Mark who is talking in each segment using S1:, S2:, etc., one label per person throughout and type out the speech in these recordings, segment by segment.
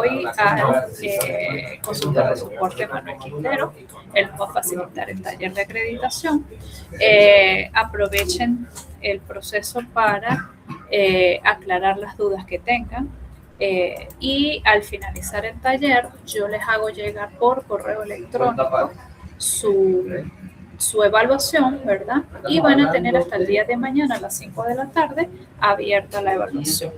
S1: hoy al consultor de soporte Manuel Quintero. Él nos va a facilitar el taller de acreditación. Aprovechen el proceso para aclarar las dudas que tengan. Y al finalizar el taller, yo les hago llegar por correo electrónico su evaluación, ¿verdad? Y van a tener hasta el día de mañana a las 5 de la tarde abierta la evaluación.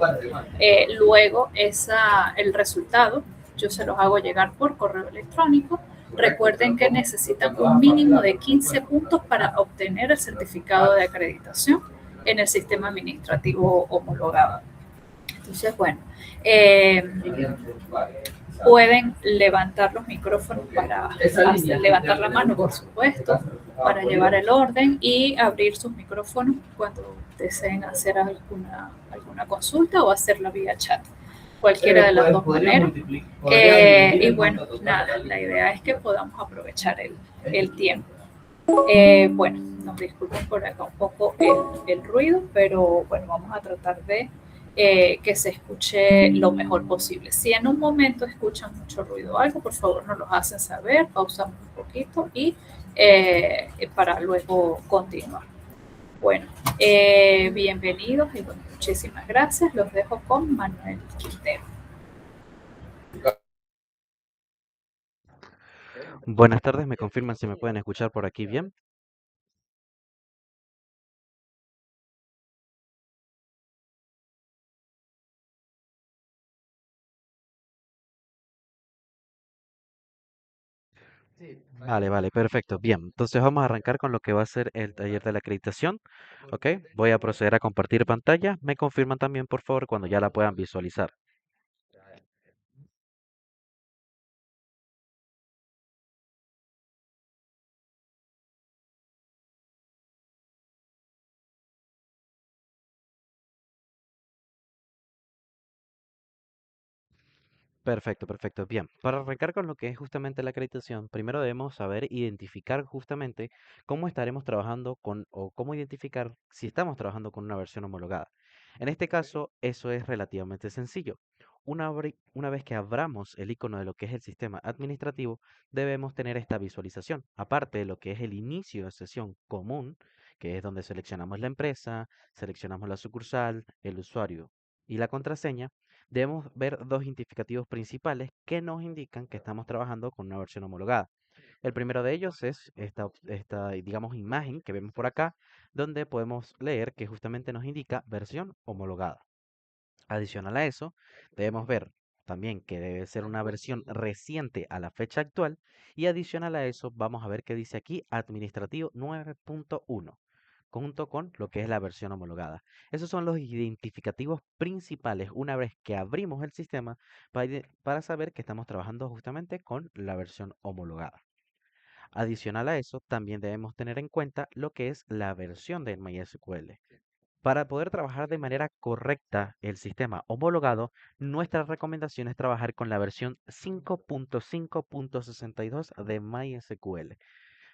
S1: Luego, el resultado, yo se los hago llegar por correo electrónico. Recuerden que necesitan un mínimo de 15 puntos para obtener el certificado de acreditación en el sistema administrativo homologado. Entonces, bueno, pueden levantar los micrófonos para levantar la mano, por supuesto, para llevar el orden y abrir sus micrófonos cuando deseen hacer alguna consulta o hacerla vía chat. Cualquiera de las dos maneras. Y bueno, nada, la idea es que podamos aprovechar el tiempo. Bueno, nos disculpen por acá un poco el ruido, pero bueno, vamos a tratar de que se escuche lo mejor posible. Si en un momento escuchan mucho ruido o algo, por favor nos lo hacen saber, pausamos un poquito y para luego continuar. Bueno, bienvenidos y bueno, muchísimas gracias. Los dejo con Manuel Quintero.
S2: Buenas tardes, me confirman si me pueden escuchar por aquí bien. Vale, perfecto. Bien, entonces vamos a arrancar con lo que va a ser el taller de la acreditación. Ok, voy a proceder a compartir pantalla. Me confirman también, por favor, cuando ya la puedan visualizar. Perfecto. Bien, para arrancar con lo que es justamente la acreditación, primero debemos saber identificar justamente cómo estaremos trabajando con o cómo identificar si estamos trabajando con una versión homologada. En este caso, eso es relativamente sencillo. Una vez que abramos el icono de lo que es el sistema administrativo, debemos tener esta visualización. Aparte de lo que es el inicio de sesión común, que es donde seleccionamos la empresa, seleccionamos la sucursal, el usuario y la contraseña, debemos ver dos identificativos principales que nos indican que estamos trabajando con una versión homologada. El primero de ellos es esta, digamos, imagen que vemos por acá, donde podemos leer que justamente nos indica versión homologada. Adicional a eso, debemos ver también que debe ser una versión reciente a la fecha actual y adicional a eso vamos a ver que dice aquí administrativo 9.1 junto con lo que es la versión homologada. Esos son los identificativos principales una vez que abrimos el sistema para saber que estamos trabajando justamente con la versión homologada. Adicional a eso, también debemos tener en cuenta lo que es la versión de MySQL. Para poder trabajar de manera correcta el sistema homologado, nuestra recomendación es trabajar con la versión 5.5.62 de MySQL.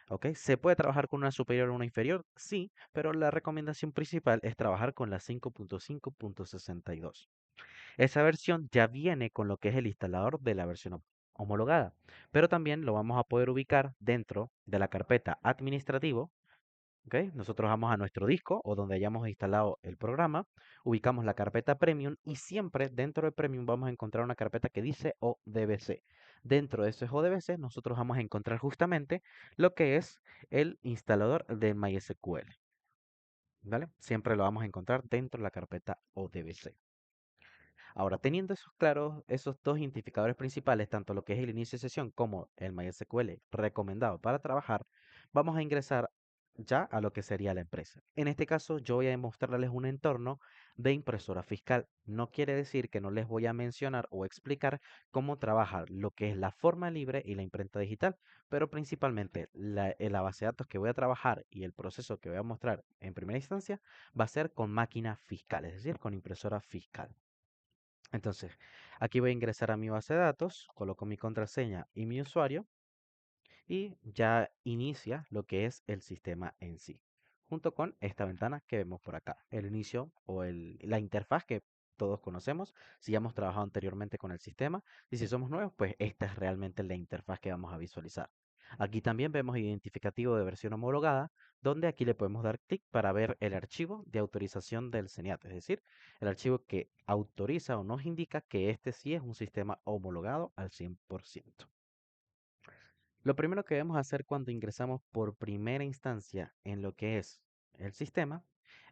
S2: ¿Ok? ¿Se puede trabajar con una superior o una inferior? Sí, pero la recomendación principal es trabajar con la 5.5.62. Esa versión ya viene con lo que es el instalador de la versión homologada, pero también lo vamos a poder ubicar dentro de la carpeta administrativo. ¿Ok? Nosotros vamos a nuestro disco o donde hayamos instalado el programa, ubicamos la carpeta Premium y siempre dentro de Premium vamos a encontrar una carpeta que dice ODBC. Dentro de ese ODBC nosotros vamos a encontrar justamente lo que es el instalador de MySQL. ¿Vale? Siempre lo vamos a encontrar dentro de la carpeta ODBC. Ahora, teniendo esos claros, esos dos identificadores principales, tanto lo que es el inicio de sesión como el MySQL recomendado para trabajar, vamos a ingresar ya a lo que sería la empresa. En este caso, yo voy a mostrarles un entorno de impresora fiscal. No quiere decir que no les voy a mencionar o explicar cómo trabajar lo que es la forma libre y la imprenta digital, pero principalmente la base de datos que voy a trabajar y el proceso que voy a mostrar en primera instancia va a ser con máquina fiscal, es decir, con impresora fiscal. Entonces, aquí voy a ingresar a mi base de datos, coloco mi contraseña y mi usuario y ya inicia lo que es el sistema en sí, junto con esta ventana que vemos por acá, el inicio o la interfaz que todos conocemos, si ya hemos trabajado anteriormente con el sistema, y si somos nuevos, pues esta es realmente la interfaz que vamos a visualizar. Aquí también vemos identificativo de versión homologada, donde aquí le podemos dar clic para ver el archivo de autorización del CENIAT, es decir, el archivo que autoriza o nos indica que este sí es un sistema homologado al 100%. Lo primero que debemos hacer cuando ingresamos por primera instancia en lo que es el sistema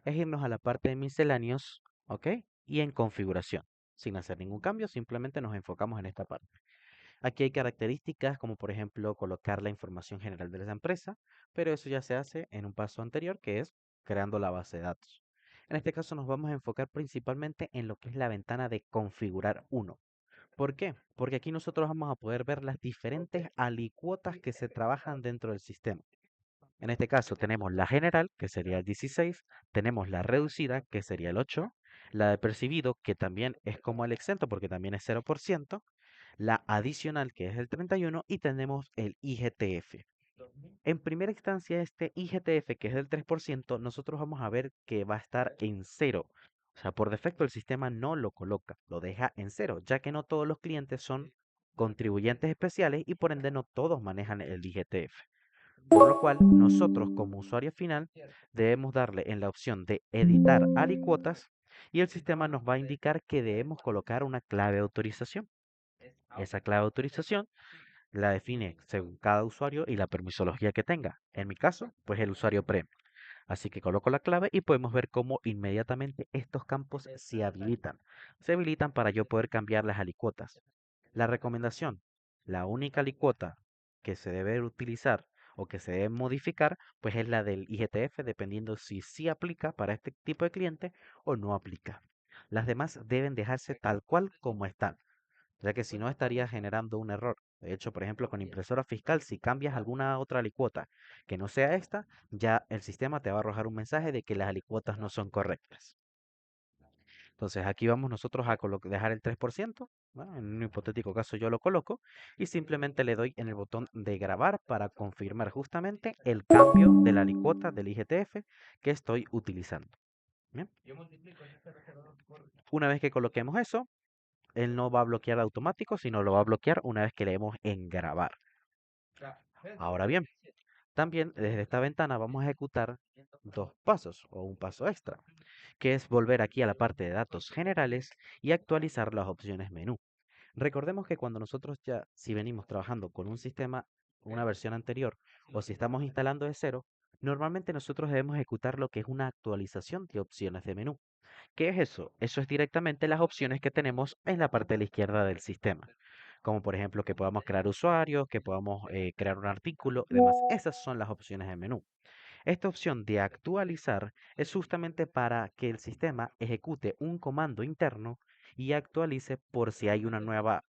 S2: es irnos a la parte de misceláneos, ¿ok? Y en configuración. Sin hacer ningún cambio, simplemente nos enfocamos en esta parte. Aquí hay características como por ejemplo colocar la información general de la empresa, pero eso ya se hace en un paso anterior que es creando la base de datos. En este caso nos vamos a enfocar principalmente en lo que es la ventana de configurar uno. ¿Por qué? Porque aquí nosotros vamos a poder ver las diferentes alicuotas que se trabajan dentro del sistema. En este caso tenemos la general, que sería el 16, tenemos la reducida, que sería el 8, la de percibido, que también es como el exento, porque también es 0%, la adicional, que es el 31, y tenemos el IGTF. En primera instancia, este IGTF, que es del 3%, nosotros vamos a ver que va a estar en cero. O sea, por defecto el sistema no lo coloca, lo deja en cero, ya que no todos los clientes son contribuyentes especiales y por ende no todos manejan el IGTF. Por lo cual, nosotros como usuario final debemos darle en la opción de editar alicuotas y el sistema nos va a indicar que debemos colocar una clave de autorización. Esa clave de autorización la define según cada usuario y la permisología que tenga. En mi caso, pues el usuario premium. Así que coloco la clave y podemos ver cómo inmediatamente estos campos se habilitan. Se habilitan para yo poder cambiar las alicuotas. La recomendación, la única alicuota que se debe utilizar o que se debe modificar, pues es la del IGTF, dependiendo si sí aplica para este tipo de cliente o no aplica. Las demás deben dejarse tal cual como están, ya que si no estaría generando un error. De hecho, por ejemplo, con impresora fiscal, si cambias alguna otra alicuota que no sea esta, ya el sistema te va a arrojar un mensaje de que las alicuotas no son correctas. Entonces aquí vamos nosotros a dejar el 3%, ¿no? En un hipotético caso yo lo coloco y simplemente le doy en el botón de grabar para confirmar justamente el cambio de la alicuota del IGTF que estoy utilizando. Bien. Una vez que coloquemos eso, él no va a bloquear automático, sino lo va a bloquear una vez que le demos en grabar. Ahora bien, también desde esta ventana vamos a ejecutar dos pasos o un paso extra, que es volver aquí a la parte de datos generales y actualizar las opciones menú. Recordemos que cuando nosotros ya, si venimos trabajando con un sistema, una versión anterior, o si estamos instalando de cero, normalmente nosotros debemos ejecutar lo que es una actualización de opciones de menú. ¿Qué es eso? Eso es directamente las opciones que tenemos en la parte de la izquierda del sistema. Como por ejemplo que podamos crear usuarios, que podamos crear un artículo y demás. Esas son las opciones de menú. Esta opción de actualizar es justamente para que el sistema ejecute un comando interno y actualice por si hay una nueva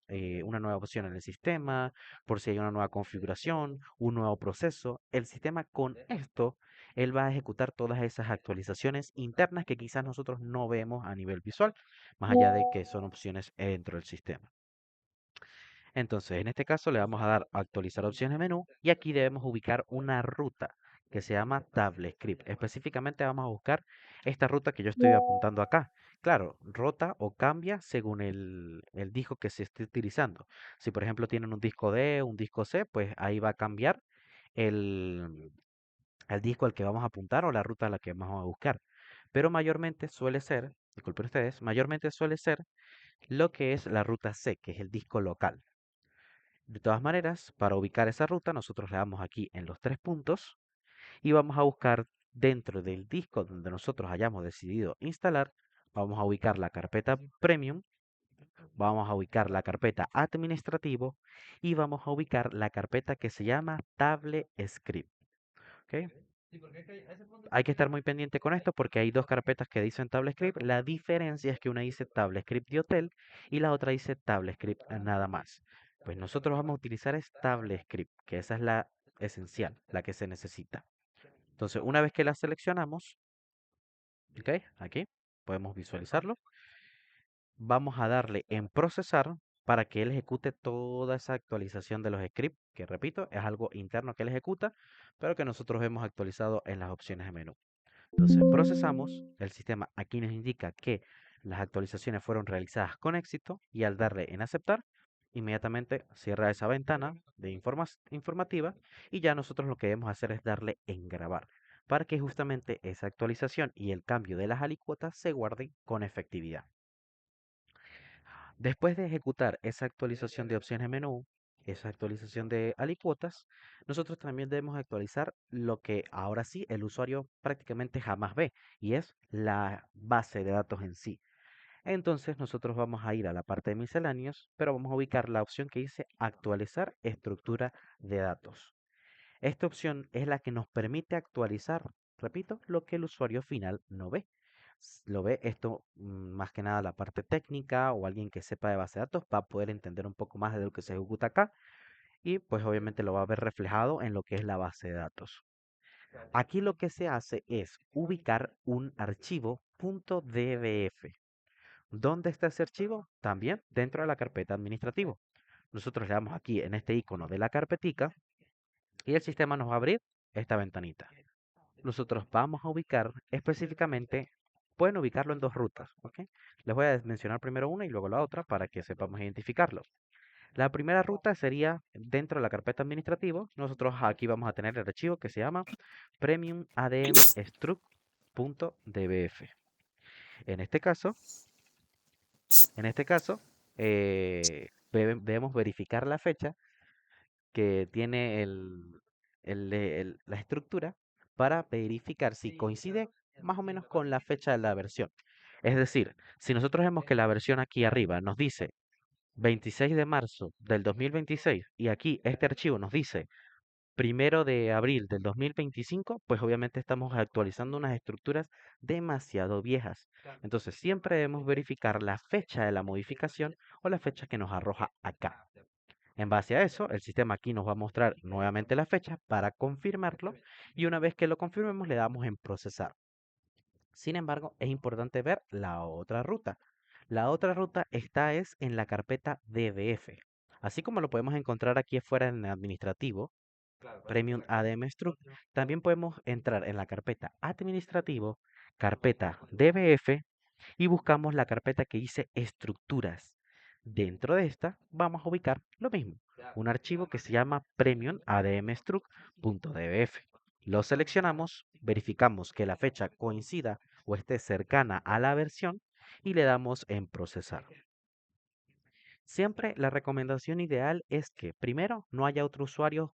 S2: opción en el sistema, por si hay una nueva configuración, un nuevo proceso. El sistema con esto, él va a ejecutar todas esas actualizaciones internas que quizás nosotros no vemos a nivel visual, más allá de que son opciones dentro del sistema. Entonces, en este caso le vamos a dar a actualizar opciones de menú y aquí debemos ubicar una ruta que se llama TableScript. Específicamente vamos a buscar esta ruta que yo estoy apuntando acá. Claro, rota o cambia según el disco que se esté utilizando. Si por ejemplo tienen un disco D, un disco C, pues ahí va a cambiar el, el disco al que vamos a apuntar o la ruta a la que vamos a buscar. Pero mayormente suele ser, disculpen ustedes, mayormente suele ser lo que es la ruta C, que es el disco local. De todas maneras, para ubicar esa ruta, nosotros le damos aquí en los tres puntos y vamos a buscar dentro del disco donde nosotros hayamos decidido instalar, vamos a ubicar la carpeta Premium, vamos a ubicar la carpeta Administrativo y vamos a ubicar la carpeta que se llama TableScript. ¿Ok? Hay que estar muy pendiente con esto porque hay dos carpetas que dicen TableScript. La diferencia es que una dice TableScript de hotel y la otra dice TableScript nada más. Pues nosotros vamos a utilizar es TableScript, que esa es la esencial, la que se necesita. Entonces, una vez que la seleccionamos, ¿ok? Aquí podemos visualizarlo. Vamos a darle en procesar para que él ejecute toda esa actualización de los scripts, que repito, es algo interno que él ejecuta, pero que nosotros hemos actualizado en las opciones de menú. Entonces procesamos, el sistema aquí nos indica que las actualizaciones fueron realizadas con éxito y al darle en aceptar, inmediatamente cierra esa ventana de informativa y ya nosotros lo que debemos hacer es darle en grabar para que justamente esa actualización y el cambio de las alícuotas se guarden con efectividad. Después de ejecutar esa actualización de opciones menú, esa actualización de alícuotas, nosotros también debemos actualizar lo que ahora sí el usuario prácticamente jamás ve y es la base de datos en sí. Entonces nosotros vamos a ir a la parte de misceláneos, pero vamos a ubicar la opción que dice actualizar estructura de datos. Esta opción es la que nos permite actualizar, repito, lo que el usuario final no ve. Lo ve esto más que nada la parte técnica o alguien que sepa de base de datos va a poder entender un poco más de lo que se ejecuta acá y pues obviamente lo va a ver reflejado en lo que es la base de datos. Aquí lo que se hace es ubicar un archivo .dbf. ¿Dónde está ese archivo? También dentro de la carpeta administrativo. Nosotros le damos aquí en este icono de la carpetica y el sistema nos va a abrir esta ventanita. Nosotros vamos a ubicar específicamente, pueden ubicarlo en dos rutas, ¿ok? Les voy a mencionar primero una y luego la otra para que sepamos identificarlo. La primera ruta sería dentro de la carpeta administrativo. Nosotros aquí vamos a tener el archivo que se llama premium adm struct.dbf. En este caso, en este caso, debemos verificar la fecha que tiene la estructura para verificar si coincide más o menos con la fecha de la versión. Es decir, si nosotros vemos que la versión aquí arriba nos dice 26 de marzo del 2026 y aquí este archivo nos dice 1 de abril del 2025, pues obviamente estamos actualizando unas estructuras demasiado viejas. Entonces siempre debemos verificar la fecha de la modificación o la fecha que nos arroja acá. En base a eso, el sistema aquí nos va a mostrar nuevamente la fecha para confirmarlo y una vez que lo confirmemos le damos en procesar. Sin embargo, es importante ver la otra ruta. La otra ruta es en la carpeta DBF. Así como lo podemos encontrar aquí afuera en el administrativo, Premium ADM Struct, también podemos entrar en la carpeta administrativo, carpeta DBF y buscamos la carpeta que dice estructuras. Dentro de esta vamos a ubicar lo mismo, un archivo que se llama premium admstruct.dbf. Lo seleccionamos, verificamos que la fecha coincida o esté cercana a la versión y le damos en procesar. Siempre la recomendación ideal es que primero no haya otro usuario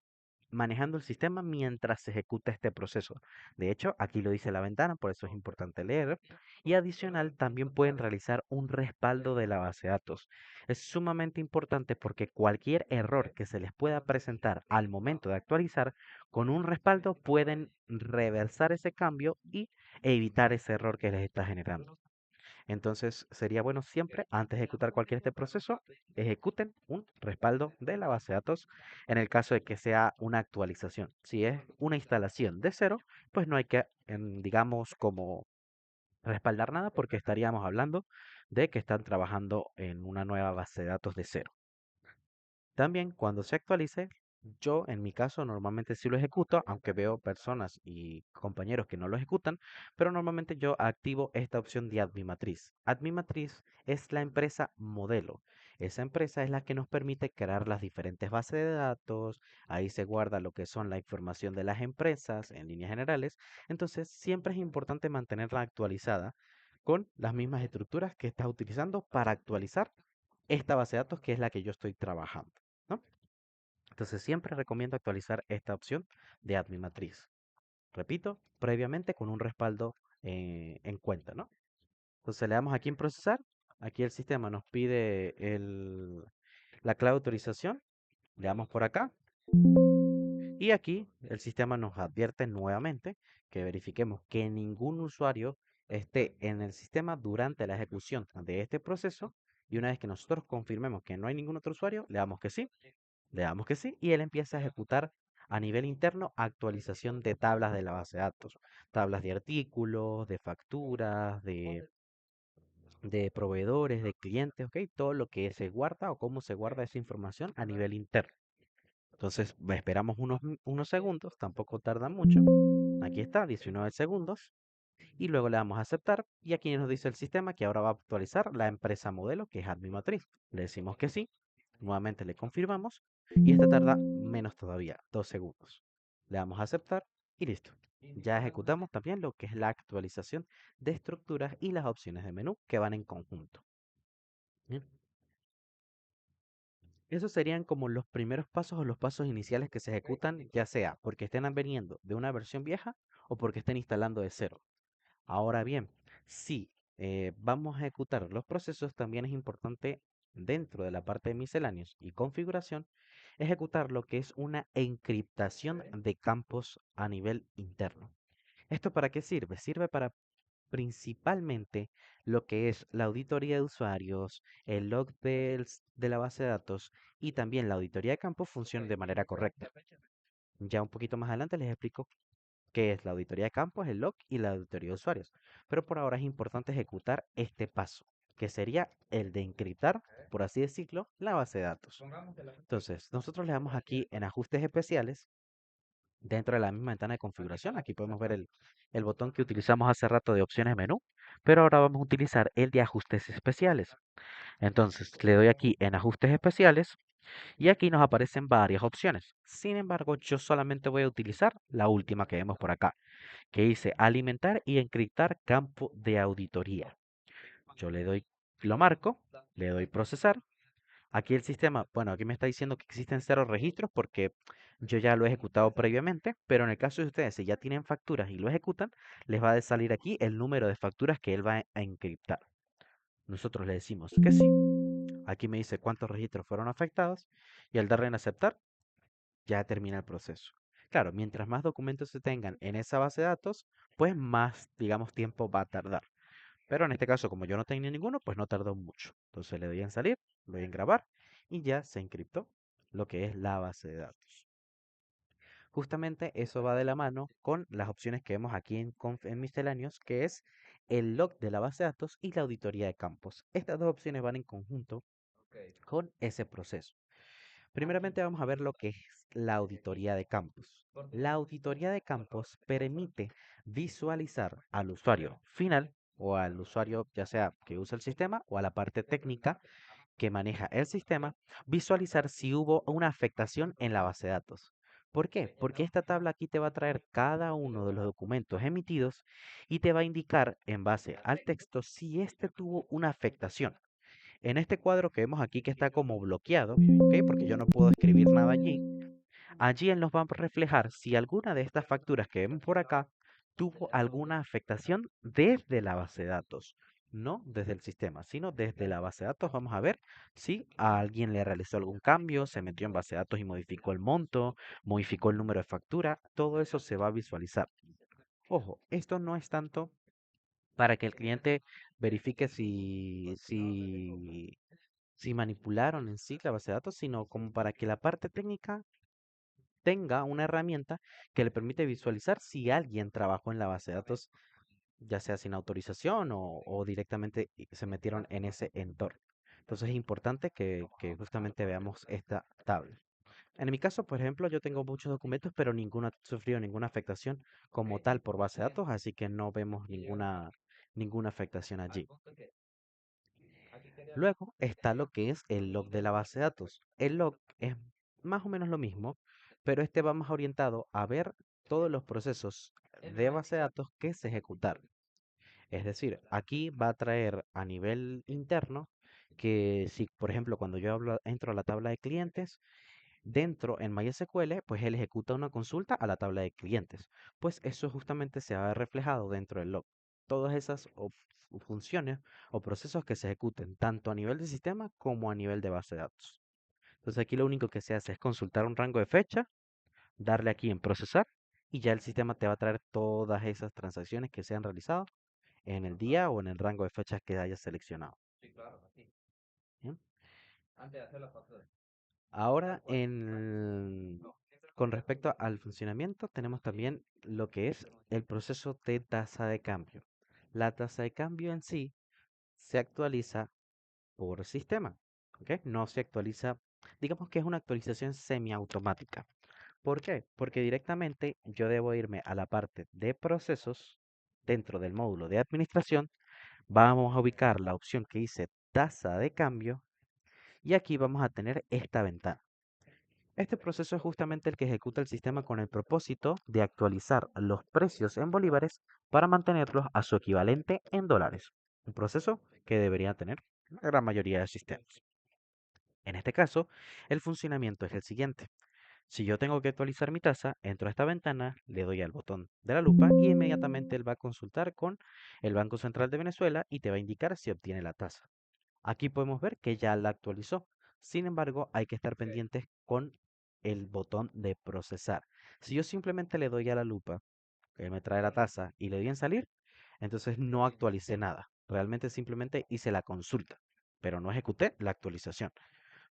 S2: manejando el sistema mientras se ejecuta este proceso. De hecho, aquí lo dice la ventana, por eso es importante leer. Y adicional, también pueden realizar un respaldo de la base de datos. Es sumamente importante porque cualquier error que se les pueda presentar al momento de actualizar, con un respaldo pueden reversar ese cambio y evitar ese error que les está generando. Entonces, sería bueno siempre, antes de ejecutar cualquier este proceso, ejecuten un respaldo de la base de datos en el caso de que sea una actualización. Si es una instalación de cero, pues no hay que, digamos, como respaldar nada porque estaríamos hablando de que están trabajando en una nueva base de datos de cero. También cuando se actualice, yo en mi caso normalmente sí lo ejecuto, aunque veo personas y compañeros que no lo ejecutan, pero normalmente yo activo esta opción de Admimatriz. Admimatriz es la empresa modelo. Esa empresa es la que nos permite crear las diferentes bases de datos, ahí se guarda lo que son la información de las empresas en líneas generales, entonces siempre es importante mantenerla actualizada con las mismas estructuras que estás utilizando para actualizar esta base de datos que es la que yo estoy trabajando, ¿no? Entonces siempre recomiendo actualizar esta opción de admin matriz. Repito, previamente con un respaldo en cuenta, ¿no? Entonces le damos aquí en procesar. Aquí el sistema nos pide la clave de autorización. Le damos por acá. Y aquí el sistema nos advierte nuevamente que verifiquemos que ningún usuario esté en el sistema durante la ejecución de este proceso. Y una vez que nosotros confirmemos que no hay ningún otro usuario, le damos que sí. Le damos que sí y él empieza a ejecutar a nivel interno actualización de tablas de la base de datos, tablas de artículos, de facturas, de proveedores, de clientes, ¿ok? Todo lo que se guarda o cómo se guarda esa información a nivel interno. Entonces, esperamos unos segundos, tampoco tarda mucho. Aquí está, 19 segundos. Y luego le damos a aceptar y aquí nos dice el sistema que ahora va a actualizar la empresa modelo que es Admin Matriz. Le decimos que sí, nuevamente le confirmamos y este tarda menos todavía, 2 segundos. Le damos a aceptar y listo. Ya ejecutamos también lo que es la actualización de estructuras y las opciones de menú que van en conjunto. Bien. Esos serían como los primeros pasos o los pasos iniciales que se ejecutan, ya sea porque estén veniendo de una versión vieja o porque estén instalando de cero. Ahora bien, si vamos a ejecutar los procesos, también es importante dentro de la parte de misceláneos y configuración, ejecutar lo que es una encriptación de campos a nivel interno. ¿Esto para qué sirve? Sirve para principalmente lo que es la auditoría de usuarios, el log de la base de datos y también la auditoría de campos funcionen de manera correcta. Ya un poquito más adelante les explico qué es la auditoría de campos, el log y la auditoría de usuarios. Pero por ahora es importante ejecutar este paso, que sería el de encriptar, por así decirlo, la base de datos. Entonces, nosotros le damos aquí en ajustes especiales, dentro de la misma ventana de configuración. Aquí podemos ver el botón que utilizamos hace rato de opciones menú, pero ahora vamos a utilizar el de ajustes especiales. Entonces, le doy aquí en ajustes especiales y aquí nos aparecen varias opciones. Sin embargo, yo solamente voy a utilizar la última que vemos por acá, que dice alimentar y encriptar campo de auditoría. Yo le doy, lo marco, le doy procesar. Aquí el sistema, bueno, aquí me está diciendo que existen 0 registros porque yo ya lo he ejecutado previamente, pero en el caso de ustedes, si ya tienen facturas y lo ejecutan, les va a salir aquí el número de facturas que él va a encriptar. Nosotros le decimos que sí. Aquí me dice cuántos registros fueron afectados y al darle en aceptar, ya termina el proceso. Claro, mientras más documentos se tengan en esa base de datos, pues más, digamos, tiempo va a tardar. Pero en este caso, como yo no tenía ninguno, pues no tardó mucho. Entonces le doy en salir, le doy en grabar y ya se encriptó lo que es la base de datos. Justamente eso va de la mano con las opciones que vemos aquí en misceláneos, que es el log de la base de datos y la auditoría de campos. Estas dos opciones van en conjunto con ese proceso. Primeramente vamos a ver lo que es la auditoría de campos. La auditoría de campos permite visualizar al usuario final o al usuario ya sea que usa el sistema o a la parte técnica que maneja el sistema, visualizar si hubo una afectación en la base de datos. ¿Por qué? Porque esta tabla aquí te va a traer cada uno de los documentos emitidos y te va a indicar en base al texto si este tuvo una afectación. En este cuadro que vemos aquí que está como bloqueado, ¿ok? Porque yo no puedo escribir nada allí. Allí él nos va a reflejar si alguna de estas facturas que vemos por acá tuvo alguna afectación desde la base de datos, no desde el sistema, sino desde la base de datos. Vamos a ver si a alguien le realizó algún cambio, se metió en base de datos y modificó el monto, modificó el número de factura, todo eso se va a visualizar. Ojo, esto no es tanto para que el cliente verifique si manipularon en sí la base de datos, sino como para que la parte técnica tenga una herramienta que le permite visualizar si alguien trabajó en la base de datos, ya sea sin autorización o directamente se metieron en ese entorno. Entonces es importante que justamente veamos esta tabla. En mi caso, por ejemplo, yo tengo muchos documentos, pero ninguno ha sufrido ninguna afectación como tal por base de datos, así que no vemos ninguna afectación allí. Luego está lo que es el log de la base de datos. El log es más o menos lo mismo, pero este va más orientado a ver todos los procesos de base de datos que se ejecutaron. Es decir, aquí va a traer a nivel interno que si, por ejemplo, cuando yo entro a la tabla de clientes, dentro en MySQL, pues él ejecuta una consulta a la tabla de clientes. Pues eso justamente se va a ver reflejado dentro del log. Todas esas funciones o procesos que se ejecuten tanto a nivel de sistema como a nivel de base de datos. Entonces aquí lo único que se hace es consultar un rango de fecha, darle aquí en procesar y ya el sistema te va a traer todas esas transacciones que se han realizado en el día o en el rango de fechas que hayas seleccionado. ¿Bien? Ahora, con respecto al funcionamiento, tenemos también lo que es el proceso de tasa de cambio. La tasa de cambio en sí se actualiza por sistema, ¿ok? No se actualiza, digamos que es una actualización semiautomática. ¿Por qué? Porque directamente yo debo irme a la parte de procesos dentro del módulo de administración, vamos a ubicar la opción que dice tasa de cambio y aquí vamos a tener esta ventana. Este proceso es justamente el que ejecuta el sistema con el propósito de actualizar los precios en bolívares para mantenerlos a su equivalente en dólares. Un proceso que debería tener la gran mayoría de sistemas. En este caso, el funcionamiento es el siguiente. Si yo tengo que actualizar mi tasa, entro a esta ventana, le doy al botón de la lupa y inmediatamente él va a consultar con el Banco Central de Venezuela y te va a indicar si obtiene la tasa. Aquí podemos ver que ya la actualizó. Sin embargo, hay que estar pendientes con el botón de procesar. Si yo simplemente le doy a la lupa, que me trae la tasa y le doy en salir, entonces no actualicé nada. Realmente simplemente hice la consulta, pero no ejecuté la actualización.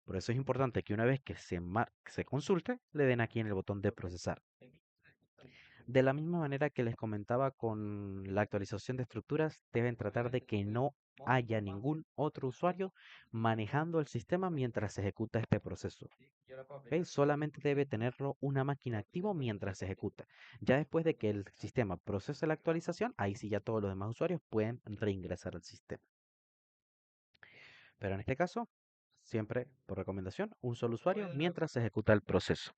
S2: Por eso es importante que una vez que se consulte, le den aquí en el botón de procesar. De la misma manera que les comentaba con la actualización de estructuras, deben tratar de que no haya ningún otro usuario manejando el sistema mientras se ejecuta este proceso. ¿Ok? Solamente debe tenerlo una máquina activo mientras se ejecuta. Ya después de que el sistema procese la actualización, ahí sí ya todos los demás usuarios pueden reingresar al sistema. Pero en este caso, siempre por recomendación, un solo usuario mientras se ejecuta el proceso.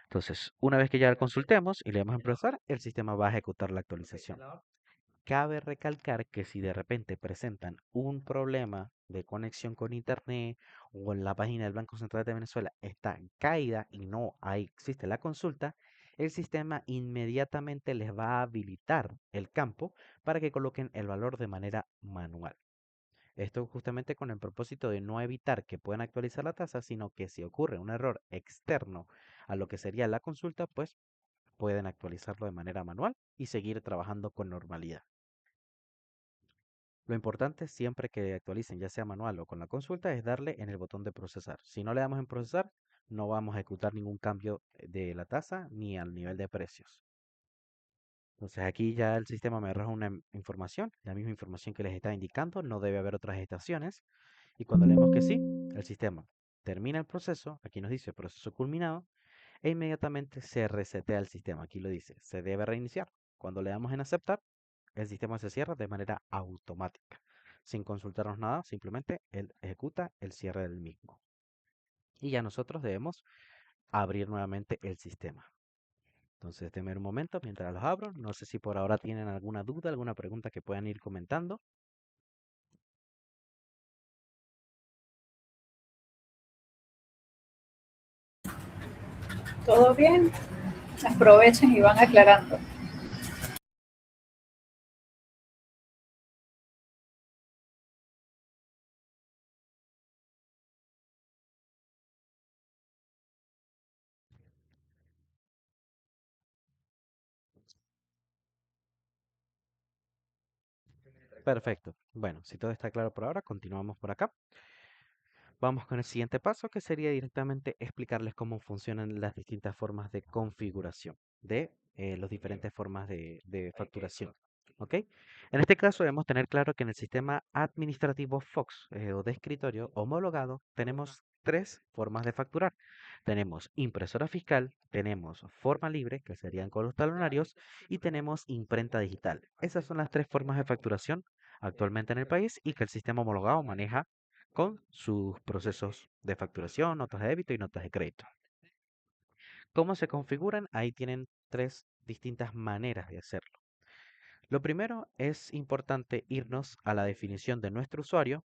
S2: Entonces, una vez que ya lo consultemos y le damos en procesar, el sistema va a ejecutar la actualización. Cabe recalcar que si de repente presentan un problema de conexión con Internet o en la página del Banco Central de Venezuela está caída y no existe la consulta, el sistema inmediatamente les va a habilitar el campo para que coloquen el valor de manera manual. Esto justamente con el propósito de no evitar que puedan actualizar la tasa, sino que si ocurre un error externo a lo que sería la consulta, pues pueden actualizarlo de manera manual y seguir trabajando con normalidad. Lo importante siempre que actualicen, ya sea manual o con la consulta, es darle en el botón de procesar. Si no le damos en procesar, no vamos a ejecutar ningún cambio de la tasa ni al nivel de precios. Entonces aquí ya el sistema me arroja una información, la misma información que les está indicando, no debe haber otras estaciones. Y cuando leemos que sí, el sistema termina el proceso, aquí nos dice proceso culminado, e inmediatamente se resetea el sistema. Aquí lo dice, se debe reiniciar. Cuando le damos en aceptar, el sistema se cierra de manera automática, sin consultarnos nada, simplemente él ejecuta el cierre del mismo. Y ya nosotros debemos abrir nuevamente el sistema. Entonces, denme un momento mientras los abro. No sé si por ahora tienen alguna duda, alguna pregunta que puedan ir comentando.
S1: ¿Todo bien? Aprovechen y van aclarando.
S2: Perfecto. Bueno, si todo está claro por ahora, continuamos por acá. Vamos con el siguiente paso, que sería directamente explicarles cómo funcionan las distintas formas de configuración de las diferentes formas de facturación. ¿Ok? En este caso debemos tener claro que en el sistema administrativo Fox o de escritorio homologado tenemos tres formas de facturar. Tenemos impresora fiscal, tenemos forma libre, que serían con los talonarios, y tenemos imprenta digital. Esas son las tres formas de facturación actualmente en el país y que el sistema homologado maneja con sus procesos de facturación, notas de débito y notas de crédito. ¿Cómo se configuran? Ahí tienen tres distintas maneras de hacerlo. Lo primero es importante irnos a la definición de nuestro usuario,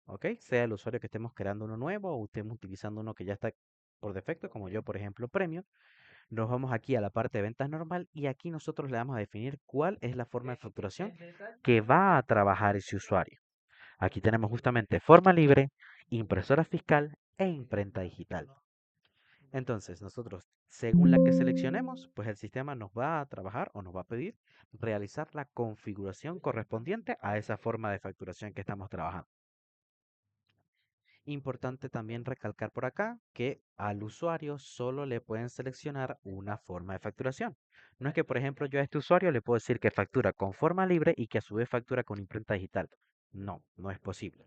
S2: ¿ok? Sea el usuario que estemos creando uno nuevo o estemos utilizando uno que ya está por defecto, como yo, por ejemplo, Premium. Nos vamos aquí a la parte de ventas normal y aquí nosotros le vamos a definir cuál es la forma de facturación que va a trabajar ese usuario. Aquí tenemos justamente forma libre, impresora fiscal e imprenta digital. Entonces, nosotros, según la que seleccionemos, pues el sistema nos va a trabajar o nos va a pedir realizar la configuración correspondiente a esa forma de facturación que estamos trabajando. Importante también recalcar por acá que al usuario solo le pueden seleccionar una forma de facturación. No es que, por ejemplo, yo a este usuario le puedo decir que factura con forma libre y que a su vez factura con imprenta digital. No, no es posible.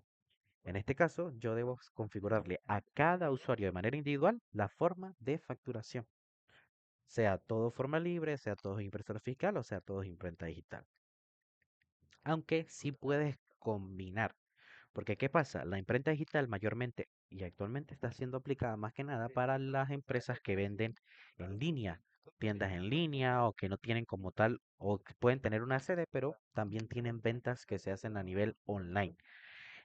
S2: En este caso, yo debo configurarle a cada usuario de manera individual la forma de facturación. sea todo forma libre, sea todo impresora fiscal o sea todo imprenta digital. Aunque sí puedes combinar. Porque ¿qué pasa? La imprenta digital mayormente y actualmente está siendo aplicada más que nada para las empresas que venden en línea, tiendas en línea o que no tienen como tal o que pueden tener una sede, pero también tienen ventas que se hacen a nivel online.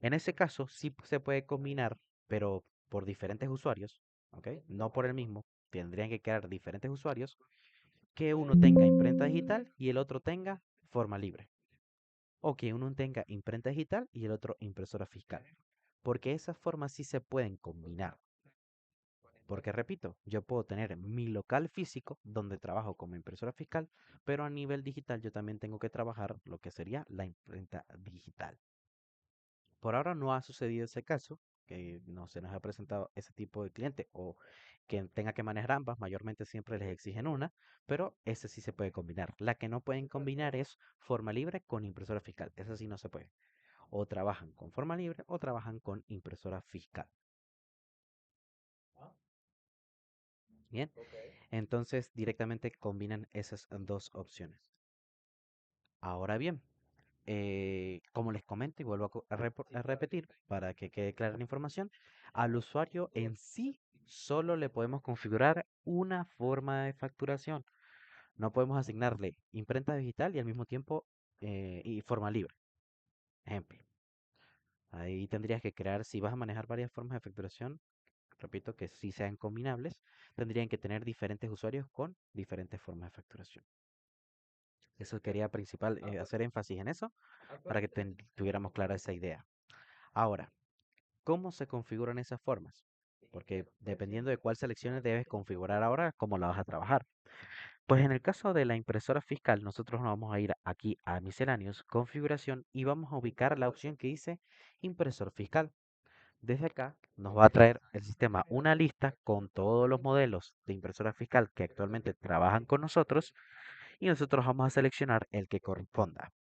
S2: En ese caso sí se puede combinar, pero por diferentes usuarios, ¿ok? No por el mismo. Tendrían que crear diferentes usuarios que uno tenga imprenta digital y el otro tenga forma libre. O que uno tenga imprenta digital y el otro impresora fiscal. Porque esas formas sí se pueden combinar. Porque repito, yo puedo tener mi local físico donde trabajo como impresora fiscal, pero a nivel digital yo también tengo que trabajar lo que sería la imprenta digital. Por ahora no ha sucedido ese caso, que no se nos ha presentado ese tipo de cliente o que tenga que manejar ambas, mayormente siempre les exigen una, pero ese sí se puede combinar. La que no pueden combinar es forma libre con impresora fiscal, esa sí no se puede. O trabajan con forma libre o trabajan con impresora fiscal. Bien, entonces directamente combinan esas dos opciones. Ahora bien, como les comento y vuelvo a repetir para que quede clara la información, al usuario en sí solo le podemos configurar una forma de facturación. No podemos asignarle imprenta digital y al mismo tiempo y forma libre. Ejemplo, ahí tendrías que crear, si vas a manejar varias formas de facturación, repito que si sean combinables, tendrían que tener diferentes usuarios con diferentes formas de facturación. Eso quería principal, hacer énfasis en eso para que tuviéramos clara esa idea. Ahora, ¿cómo se configuran esas formas? Porque dependiendo de cuál selecciones debes configurar ahora, cómo la vas a trabajar. Pues en el caso de la impresora fiscal, nosotros nos vamos a ir aquí a misceláneos, configuración y vamos a ubicar la opción que dice impresor fiscal. Desde acá nos va a traer el sistema una lista con todos los modelos de impresora fiscal que actualmente trabajan con nosotros y nosotros vamos a seleccionar el que corresponda.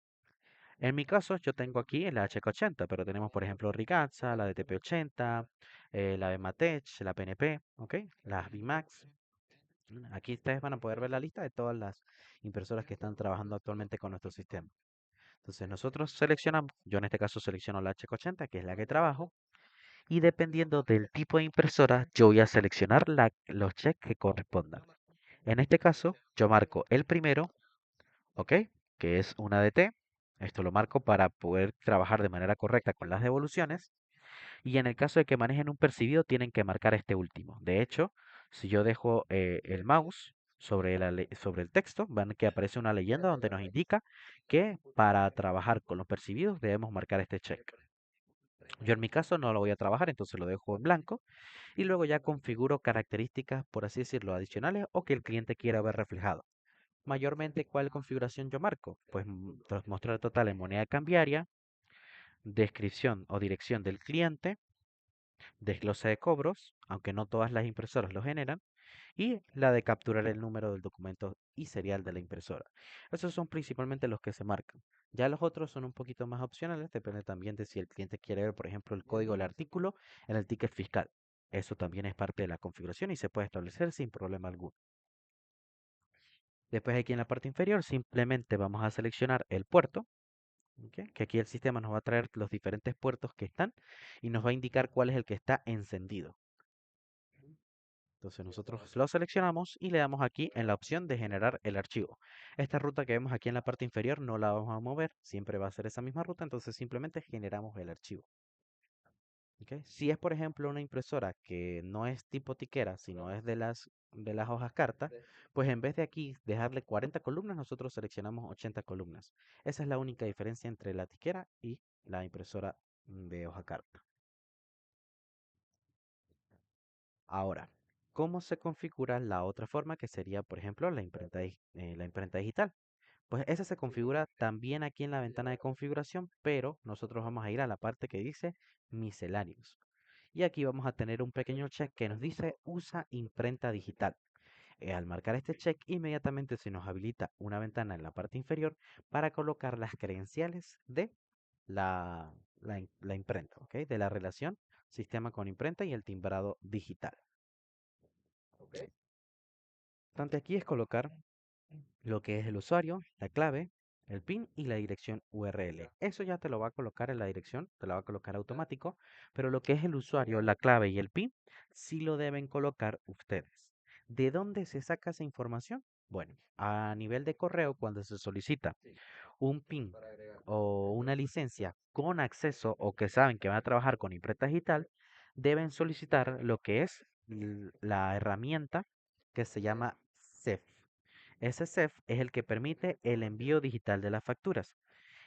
S2: En mi caso, yo tengo aquí el HK80, pero tenemos, por ejemplo, Rigatza, la DTP80, la Bematech, la PNP, ¿ok? Las VMAX. Aquí ustedes van a poder ver la lista de todas las impresoras que están trabajando actualmente con nuestro sistema. Entonces, nosotros seleccionamos, yo en este caso selecciono la HK80, que es la que trabajo, y dependiendo del tipo de impresora, yo voy a seleccionar los checks que correspondan. En este caso, yo marco el primero, ¿ok? Que es una DT. Esto lo marco para poder trabajar de manera correcta con las devoluciones. Y en el caso de que manejen un percibido, tienen que marcar este último. De hecho, si yo dejo el mouse sobre, sobre el texto, van que aparece una leyenda donde nos indica que para trabajar con los percibidos debemos marcar este check. Yo en mi caso no lo voy a trabajar, entonces lo dejo en blanco y luego ya configuro características, por así decirlo, adicionales o que el cliente quiera ver reflejado. Mayormente, ¿cuál configuración yo marco? Pues mostrar total en moneda cambiaria, descripción o dirección del cliente, desglose de cobros, aunque no todas las impresoras lo generan, y la de capturar el número del documento y serial de la impresora. Esos son principalmente los que se marcan. Ya los otros son un poquito más opcionales, depende también de si el cliente quiere ver, por ejemplo, el código del artículo en el ticket fiscal. Eso también es parte de la configuración y se puede establecer sin problema alguno. Después aquí en la parte inferior simplemente vamos a seleccionar el puerto, ¿ok? Que aquí el sistema nos va a traer los diferentes puertos que están y nos va a indicar cuál es el que está encendido. Entonces nosotros lo seleccionamos y le damos aquí en la opción de generar el archivo. Esta ruta que vemos aquí en la parte inferior no la vamos a mover, siempre va a ser esa misma ruta, entonces simplemente generamos el archivo. ¿Ok? Si es por ejemplo una impresora que no es tipo tiquera, sino es de las hojas carta, pues en vez de aquí dejarle 40 columnas, nosotros seleccionamos 80 columnas. Esa es la única diferencia entre la tiquera y la impresora de hoja carta. Ahora, ¿cómo se configura la otra forma que sería, por ejemplo, la imprenta digital? Pues esa se configura también aquí en la ventana de configuración, pero nosotros vamos a ir a la parte que dice misceláneos. Y aquí vamos a tener un pequeño check que nos dice usa imprenta digital. Al marcar este check, inmediatamente se nos habilita una ventana en la parte inferior para colocar las credenciales de la imprenta, ¿ok? De la relación sistema con imprenta y el timbrado digital. Importante aquí es colocar lo que es el usuario, la clave, el PIN y la dirección URL. Eso ya te lo va a colocar en la dirección, te lo va a colocar automático, pero lo que es el usuario, la clave y el PIN sí lo deben colocar ustedes. ¿De dónde se saca esa información? Bueno, a nivel de correo, cuando se solicita un PIN o una licencia con acceso o que saben que van a trabajar con imprenta digital, deben solicitar lo que es la herramienta que se llama CEF. Ese CEF es el que permite el envío digital de las facturas.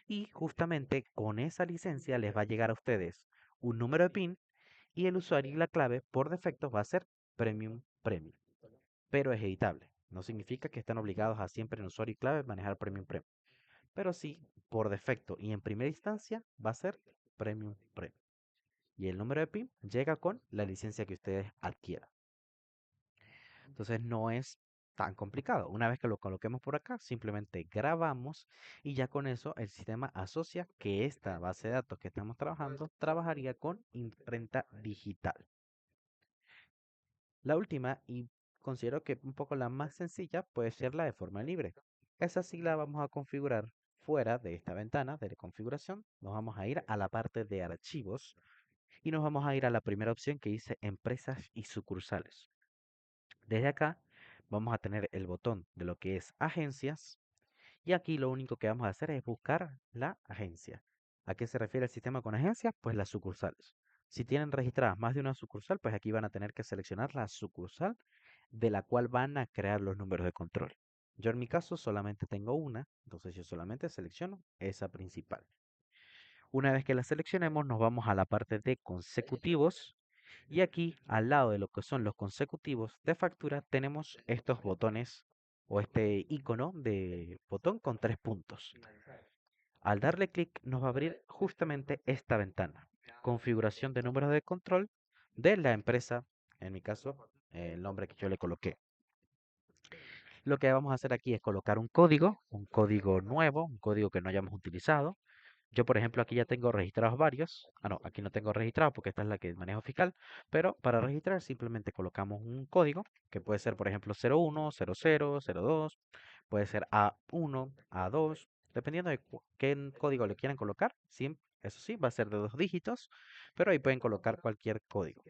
S2: Y justamente con esa licencia les va a llegar a ustedes un número de PIN y el usuario y la clave por defecto va a ser Premium Premium. Pero es editable. No significa que están obligados a siempre en usuario y clave manejar Premium Premium. Pero sí, por defecto y en primera instancia va a ser Premium Premium. Y el número de PIN llega con la licencia que ustedes adquieran. Entonces no es tan complicado. Una vez que lo coloquemos por acá, simplemente grabamos y ya con eso el sistema asocia que esta base de datos que estamos trabajando trabajaría con imprenta digital. La última, y considero que un poco la más sencilla, puede ser la de forma libre. Esa sí la vamos a configurar fuera de esta ventana de configuración. Nos vamos a ir a la parte de archivos y nos vamos a ir a la primera opción que dice empresas y sucursales. Desde acá vamos a tener el botón de lo que es agencias y aquí lo único que vamos a hacer es buscar la agencia. ¿A qué se refiere el sistema con agencias? Pues las sucursales. Si tienen registradas más de una sucursal, pues aquí van a tener que seleccionar la sucursal de la cual van a crear los números de control. Yo en mi caso solamente tengo una, entonces yo solamente selecciono esa principal. Una vez que la seleccionemos, nos vamos a la parte de consecutivos y aquí al lado de lo que son los consecutivos de factura tenemos estos botones o este icono de botón con tres puntos. Al darle clic nos va a abrir justamente esta ventana. Configuración de números de control de la empresa, en mi caso, el nombre que yo le coloqué. Lo que vamos a hacer aquí es colocar un código nuevo, un código que no hayamos utilizado. Yo, por ejemplo, aquí ya tengo registrados varios. Ah, no, aquí no tengo registrado porque esta es la que manejo fiscal. Pero para registrar simplemente colocamos un código que puede ser, por ejemplo, 01, 00, 02. Puede ser A1, A2. Dependiendo de qué código le quieran colocar. Sí, eso sí, va a ser de 2 dígitos. Pero ahí pueden colocar cualquier código.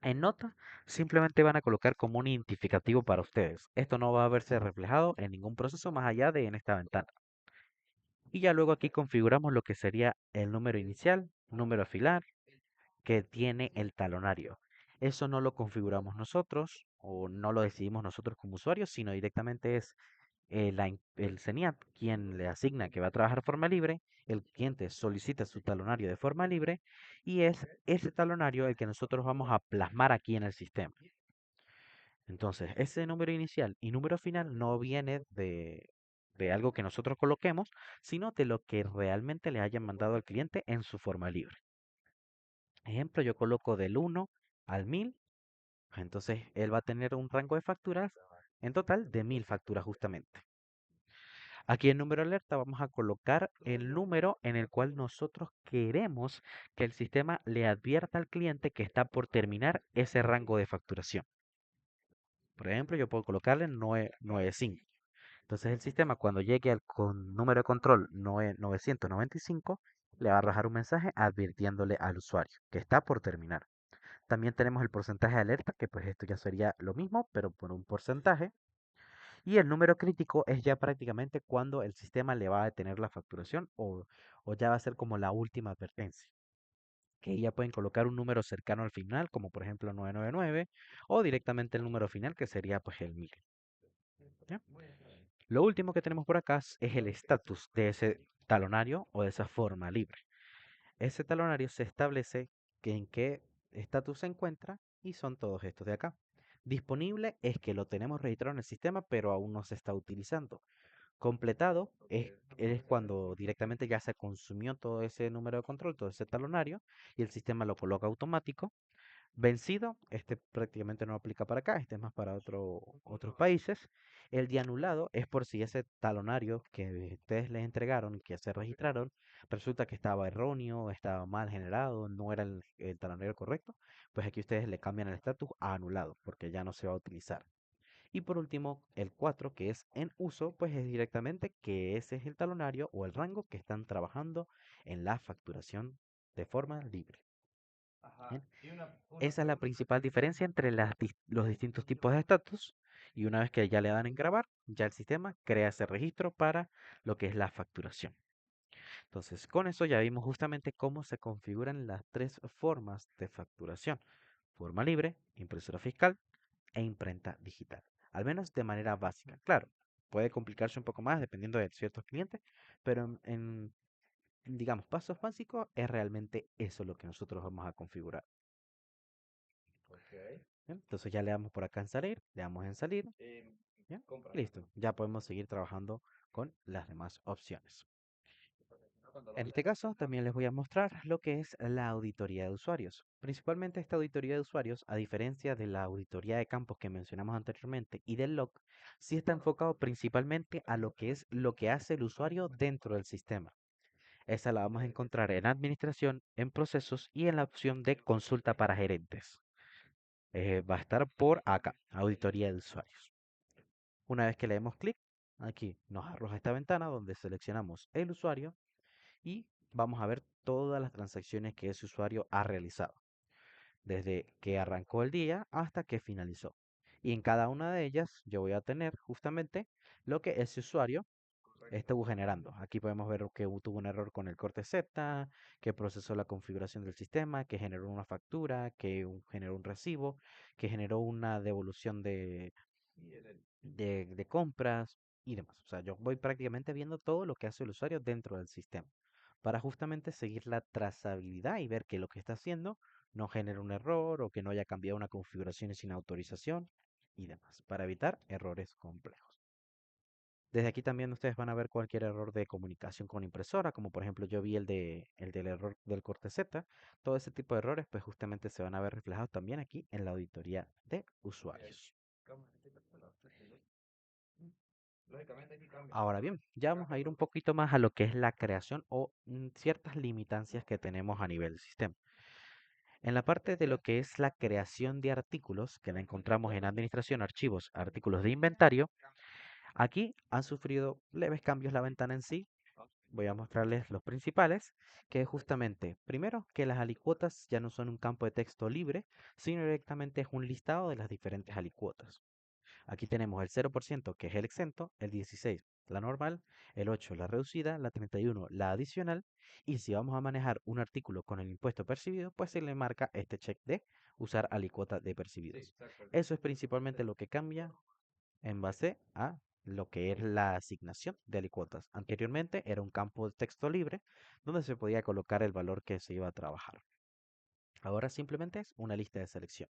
S2: En nota, simplemente van a colocar como un identificativo para ustedes. Esto no va a verse reflejado en ningún proceso más allá de en esta ventana. Y ya luego aquí configuramos lo que sería el número inicial, número final, que tiene el talonario. Eso no lo configuramos nosotros o no lo decidimos nosotros como usuarios, sino directamente es el CENIAT quien le asigna que va a trabajar de forma libre, el cliente solicita su talonario de forma libre y es ese talonario el que nosotros vamos a plasmar aquí en el sistema. Entonces, ese número inicial y número final no viene de algo que nosotros coloquemos, sino de lo que realmente le hayan mandado al cliente en su forma libre. Ejemplo, yo coloco del 1 al 1000, entonces él va a tener un rango de facturas en total de 1000 facturas justamente. Aquí en número alerta vamos a colocar el número en el cual nosotros queremos que el sistema le advierta al cliente que está por terminar ese rango de facturación. Por ejemplo, yo puedo colocarle 995. Entonces el sistema cuando llegue al número de control 995 le va a arrojar un mensaje advirtiéndole al usuario que está por terminar. También tenemos el porcentaje de alerta, que pues esto ya sería lo mismo, pero por un porcentaje. Y el número crítico es ya prácticamente cuando el sistema le va a detener la facturación o ya va a ser como la última advertencia. Que ya pueden colocar un número cercano al final, como por ejemplo 999, o directamente el número final, que sería pues el 1000. ¿Ya? Lo último que tenemos por acá es el estatus de ese talonario o de esa forma libre. Ese talonario se establece en qué estatus se encuentra y son todos estos de acá. Disponible es que lo tenemos registrado en el sistema, pero aún no se está utilizando. Completado es cuando directamente ya se consumió todo ese número de control, todo ese talonario, y el sistema lo coloca automático. Vencido, este prácticamente no aplica para acá, este es más para otros países. El de anulado es por si ese talonario que ustedes les entregaron y que se registraron, resulta que estaba erróneo, estaba mal generado, no era el talonario correcto, pues aquí ustedes le cambian el estatus a anulado, porque ya no se va a utilizar. Y por último, el 4 que es en uso, pues es directamente que ese es el talonario o el rango que están trabajando en la facturación de forma libre. Bien. Esa es la principal diferencia entre los distintos tipos de estatus. Y una vez que ya le dan en grabar, ya el sistema crea ese registro para lo que es la facturación. Entonces, con eso ya vimos justamente cómo se configuran las tres formas de facturación: forma libre, impresora fiscal e imprenta digital. Al menos de manera básica. Claro, puede complicarse un poco más dependiendo de ciertos clientes, pero digamos, pasos básicos es realmente eso lo que nosotros vamos a configurar. ¿Bien? Entonces ya le damos por acá en salir, le damos en salir, ¿bien? Y listo, ya podemos seguir trabajando con las demás opciones. En este caso, también les voy a mostrar lo que es la auditoría de usuarios. Principalmente esta auditoría de usuarios, a diferencia de la auditoría de campos que mencionamos anteriormente y del log, sí está enfocado principalmente a lo que es lo que hace el usuario dentro del sistema. Esa la vamos a encontrar en administración, en procesos y en la opción de consulta para gerentes. Va a estar por acá, auditoría de usuarios. Una vez que le demos clic, aquí nos arroja esta ventana donde seleccionamos el usuario y vamos a ver todas las transacciones que ese usuario ha realizado, desde que arrancó el día hasta que finalizó. Y en cada una de ellas yo voy a tener justamente lo que ese usuario estuvo generando. Aquí podemos ver que tuvo un error con el corte Z, que procesó la configuración del sistema, que generó una factura, que generó un recibo, que generó una devolución de compras y demás. O sea, yo voy prácticamente viendo todo lo que hace el usuario dentro del sistema para justamente seguir la trazabilidad y ver que lo que está haciendo no genere un error o que no haya cambiado una configuración sin autorización y demás, para evitar errores complejos. Desde aquí también ustedes van a ver cualquier error de comunicación con impresora, como por ejemplo yo vi el del error del corte Z. Todo ese tipo de errores pues justamente se van a ver reflejados también aquí en la auditoría de usuarios. Ahora bien, ya vamos a ir un poquito más a lo que es la creación o ciertas limitancias que tenemos a nivel sistema. En la parte de lo que es la creación de artículos, que la encontramos en administración, archivos, artículos de inventario, aquí han sufrido leves cambios la ventana en sí. Voy a mostrarles los principales, que es justamente, primero, que las alicuotas ya no son un campo de texto libre, sino directamente es un listado de las diferentes alicuotas. Aquí tenemos el 0%, que es el exento, el 16, la normal, el 8, la reducida, la 31, la adicional, y si vamos a manejar un artículo con el impuesto percibido, pues se le marca este check de usar alicuota de percibidos. Eso es principalmente lo que cambia en base a lo que es la asignación de alicuotas. Anteriormente era un campo de texto libre donde se podía colocar el valor que se iba a trabajar. Ahora simplemente es una lista de selección.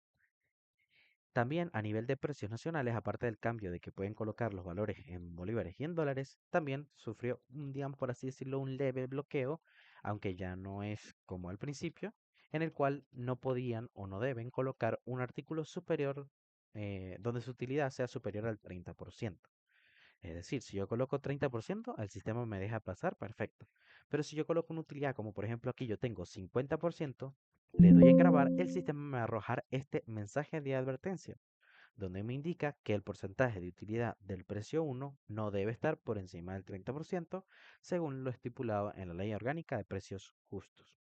S2: También a nivel de precios nacionales, aparte del cambio de que pueden colocar los valores en bolívares y en dólares, también sufrió, digamos por así decirlo, un leve bloqueo, aunque ya no es como al principio, en el cual no podían o no deben colocar un artículo superior, donde su utilidad sea superior al 30%. Es decir, si yo coloco 30%, el sistema me deja pasar, perfecto. Pero si yo coloco una utilidad, como por ejemplo aquí yo tengo 50%, le doy en grabar, el sistema me va a arrojar este mensaje de advertencia, donde me indica que el porcentaje de utilidad del precio 1 no debe estar por encima del 30%, según lo estipulado en la Ley Orgánica de Precios Justos,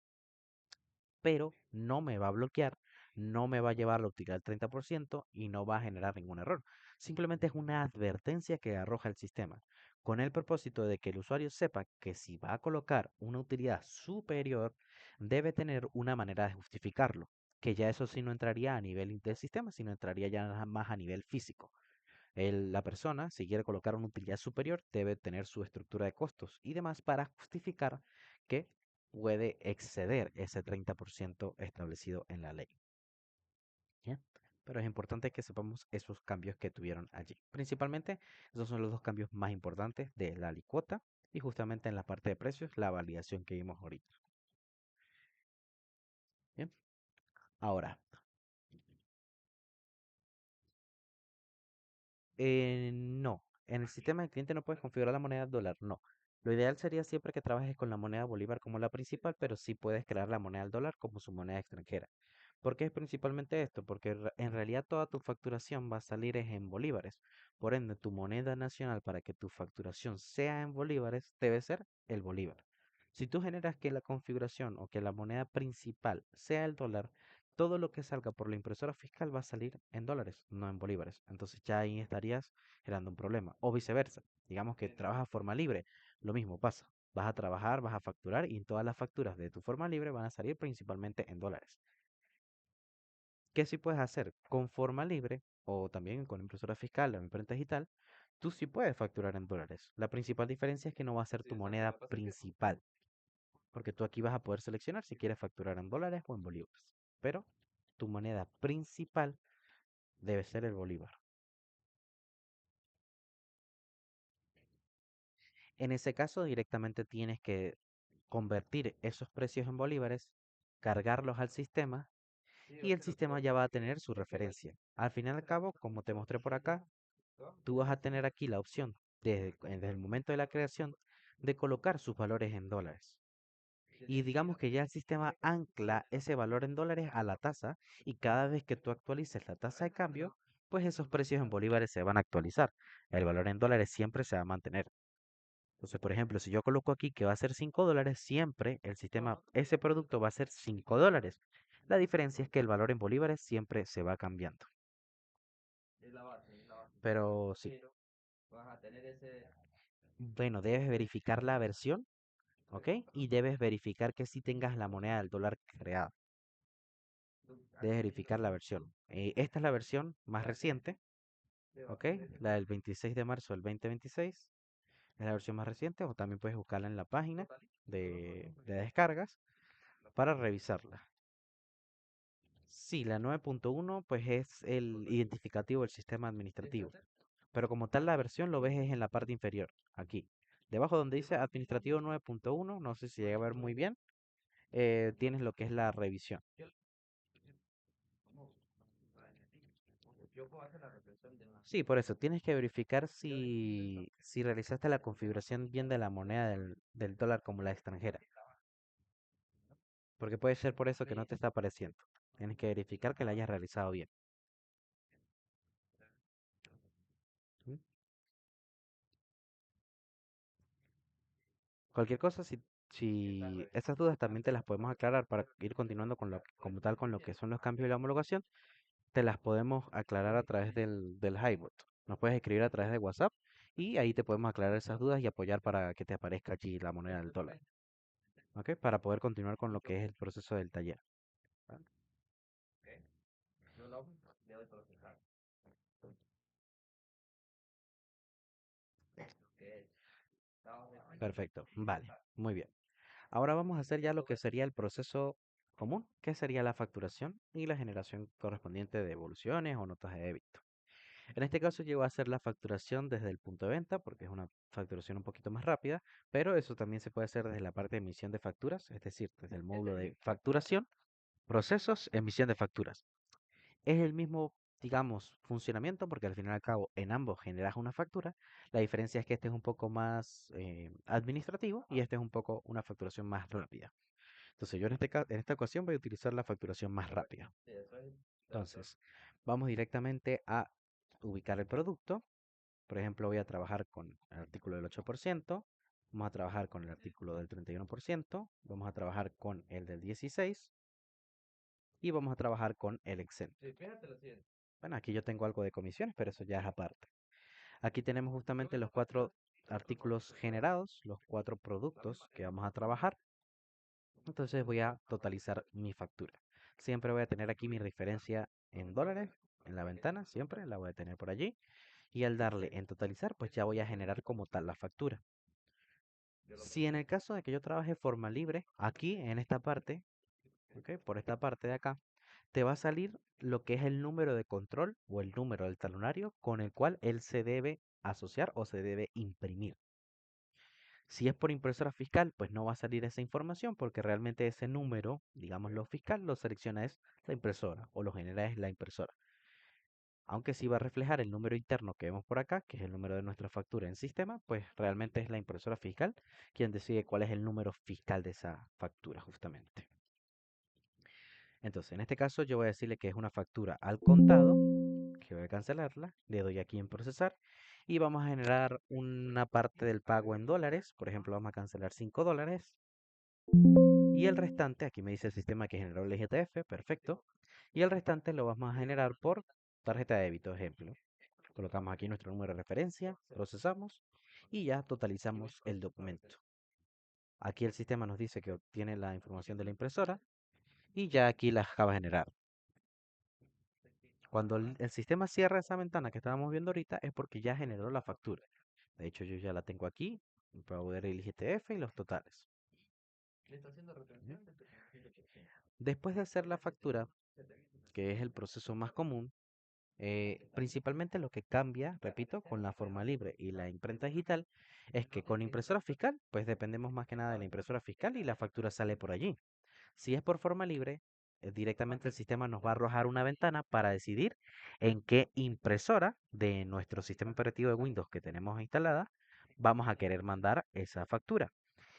S2: pero no me va a bloquear, no me va a llevar la utilidad al 30% y no va a generar ningún error. Simplemente es una advertencia que arroja el sistema, con el propósito de que el usuario sepa que si va a colocar una utilidad superior, debe tener una manera de justificarlo, que ya eso sí no entraría a nivel del sistema, sino entraría ya más a nivel físico. La persona, si quiere colocar una utilidad superior, debe tener su estructura de costos y demás para justificar que puede exceder ese 30% establecido en la ley. ¿Ya? Pero es importante que sepamos esos cambios que tuvieron allí. Principalmente, esos son los dos cambios más importantes de la alicuota y justamente en la parte de precios, la validación que vimos ahorita. Bien, ahora, no, en el sistema del cliente no puedes configurar la moneda dólar, no. Lo ideal sería siempre que trabajes con la moneda bolívar como la principal, pero sí puedes crear la moneda del dólar como su moneda extranjera. ¿Por qué es principalmente esto? Porque en realidad toda tu facturación va a salir es en bolívares. Por ende, tu moneda nacional para que tu facturación sea en bolívares debe ser el bolívar. Si tú generas que la configuración o que la moneda principal sea el dólar, todo lo que salga por la impresora fiscal va a salir en dólares, no en bolívares. Entonces ya ahí estarías generando un problema. O viceversa. Digamos que trabajas forma libre. Lo mismo pasa. Vas a trabajar, vas a facturar y todas las facturas de tu forma libre van a salir principalmente en dólares. ¿Qué sí puedes hacer? Con forma libre o también con impresora fiscal o imprenta digital, tú sí puedes facturar en dólares. La principal diferencia es que no va a ser tu moneda principal, porque tú aquí vas a poder seleccionar si quieres facturar en dólares o en bolívares. Pero tu moneda principal debe ser el bolívar. En ese caso, directamente tienes que convertir esos precios en bolívares, cargarlos al sistema y el sistema ya va a tener su referencia. Al fin y al cabo, como te mostré por acá, tú vas a tener aquí la opción desde el momento de la creación de colocar sus valores en dólares. Y digamos que ya el sistema ancla ese valor en dólares a la tasa y cada vez que tú actualices la tasa de cambio, pues esos precios en bolívares se van a actualizar. El valor en dólares siempre se va a mantener. Entonces, por ejemplo, si yo coloco aquí que va a ser $5, siempre el sistema, ese producto va a ser $5. La diferencia es que el valor en bolívares siempre se va cambiando. Pero sí, bueno, debes verificar la versión, ¿ok? Y debes verificar que sí tengas la moneda del dólar creada. Debes verificar la versión. Esta es la versión más reciente, ¿ok? La del 26 de marzo del 2026. Es la versión más reciente o también puedes buscarla en la página de descargas para revisarla. Sí, la 9.1 pues es el identificativo del sistema administrativo, pero como tal la versión lo ves es en la parte inferior, aquí. Debajo donde dice administrativo 9.1, no sé si llega a ver muy bien, tienes lo que es la revisión. Sí, por eso tienes que verificar si realizaste la configuración bien de la moneda del dólar como la extranjera, porque puede ser por eso que no te está apareciendo. Tienes que verificar que la hayas realizado bien. ¿Mm? Cualquier cosa, si esas dudas también te las podemos aclarar para ir continuando con como tal con lo que son los cambios de la homologación, te las podemos aclarar a través del Highbot. Nos puedes escribir a través de WhatsApp y ahí te podemos aclarar esas dudas y apoyar para que te aparezca allí la moneda del dólar, ¿ok? Para poder continuar con lo que es el proceso del taller. ¿Vale? Perfecto, vale, muy bien. Ahora vamos a hacer ya lo que sería el proceso común, que sería la facturación y la generación correspondiente de evoluciones o notas de débito. En este caso yo voy a hacer la facturación desde el punto de venta porque es una facturación un poquito más rápida, pero eso también se puede hacer desde la parte de emisión de facturas, es decir, desde el módulo de facturación, procesos, emisión de facturas. Es el mismo, digamos, funcionamiento porque al fin y al cabo en ambos generas una factura. La diferencia es que este es un poco más administrativo y este es un poco una facturación más rápida. Entonces yo en esta ocasión voy a utilizar la facturación más rápida. Entonces, vamos directamente a ubicar el producto. Por ejemplo, voy a trabajar con el artículo del 8%, vamos a trabajar con el artículo del 31%, vamos a trabajar con el del 16% y vamos a trabajar con el exento. Bueno, aquí yo tengo algo de comisiones, pero eso ya es aparte. Aquí tenemos justamente los cuatro artículos generados, los cuatro productos que vamos a trabajar. Entonces voy a totalizar mi factura. Siempre voy a tener aquí mi referencia en dólares en la ventana, siempre la voy a tener por allí. Y al darle en totalizar, pues ya voy a generar como tal la factura. Si en el caso de que yo trabaje forma libre, aquí en esta parte, ¿ok? Por esta parte de acá, te va a salir lo que es el número de control o el número del talonario con el cual él se debe asociar o se debe imprimir. Si es por impresora fiscal, pues no va a salir esa información porque realmente ese número, digamos lo fiscal, lo selecciona es la impresora o lo genera es la impresora. Aunque sí va a reflejar el número interno que vemos por acá, que es el número de nuestra factura en sistema, pues realmente es la impresora fiscal quien decide cuál es el número fiscal de esa factura justamente. Entonces, en este caso yo voy a decirle que es una factura al contado, que voy a cancelarla, le doy aquí en procesar y vamos a generar una parte del pago en dólares, por ejemplo, vamos a cancelar $5 y el restante, aquí me dice el sistema que generó el IGTF, perfecto, y el restante lo vamos a generar por tarjeta de débito, ejemplo. Colocamos aquí nuestro número de referencia, procesamos y ya totalizamos el documento. Aquí el sistema nos dice que obtiene la información de la impresora y ya aquí la acaba de generar. Cuando el sistema cierra esa ventana que estábamos viendo ahorita es porque ya generó la factura. De hecho, yo ya la tengo aquí para ver el IGTF y los totales. Después de hacer la factura, que es el proceso más común, principalmente lo que cambia, repito, con la forma libre y la imprenta digital, es que con impresora fiscal, pues dependemos más que nada de la impresora fiscal y la factura sale por allí. Si es por forma libre, directamente el sistema nos va a arrojar una ventana para decidir en qué impresora de nuestro sistema operativo de Windows que tenemos instalada vamos a querer mandar esa factura.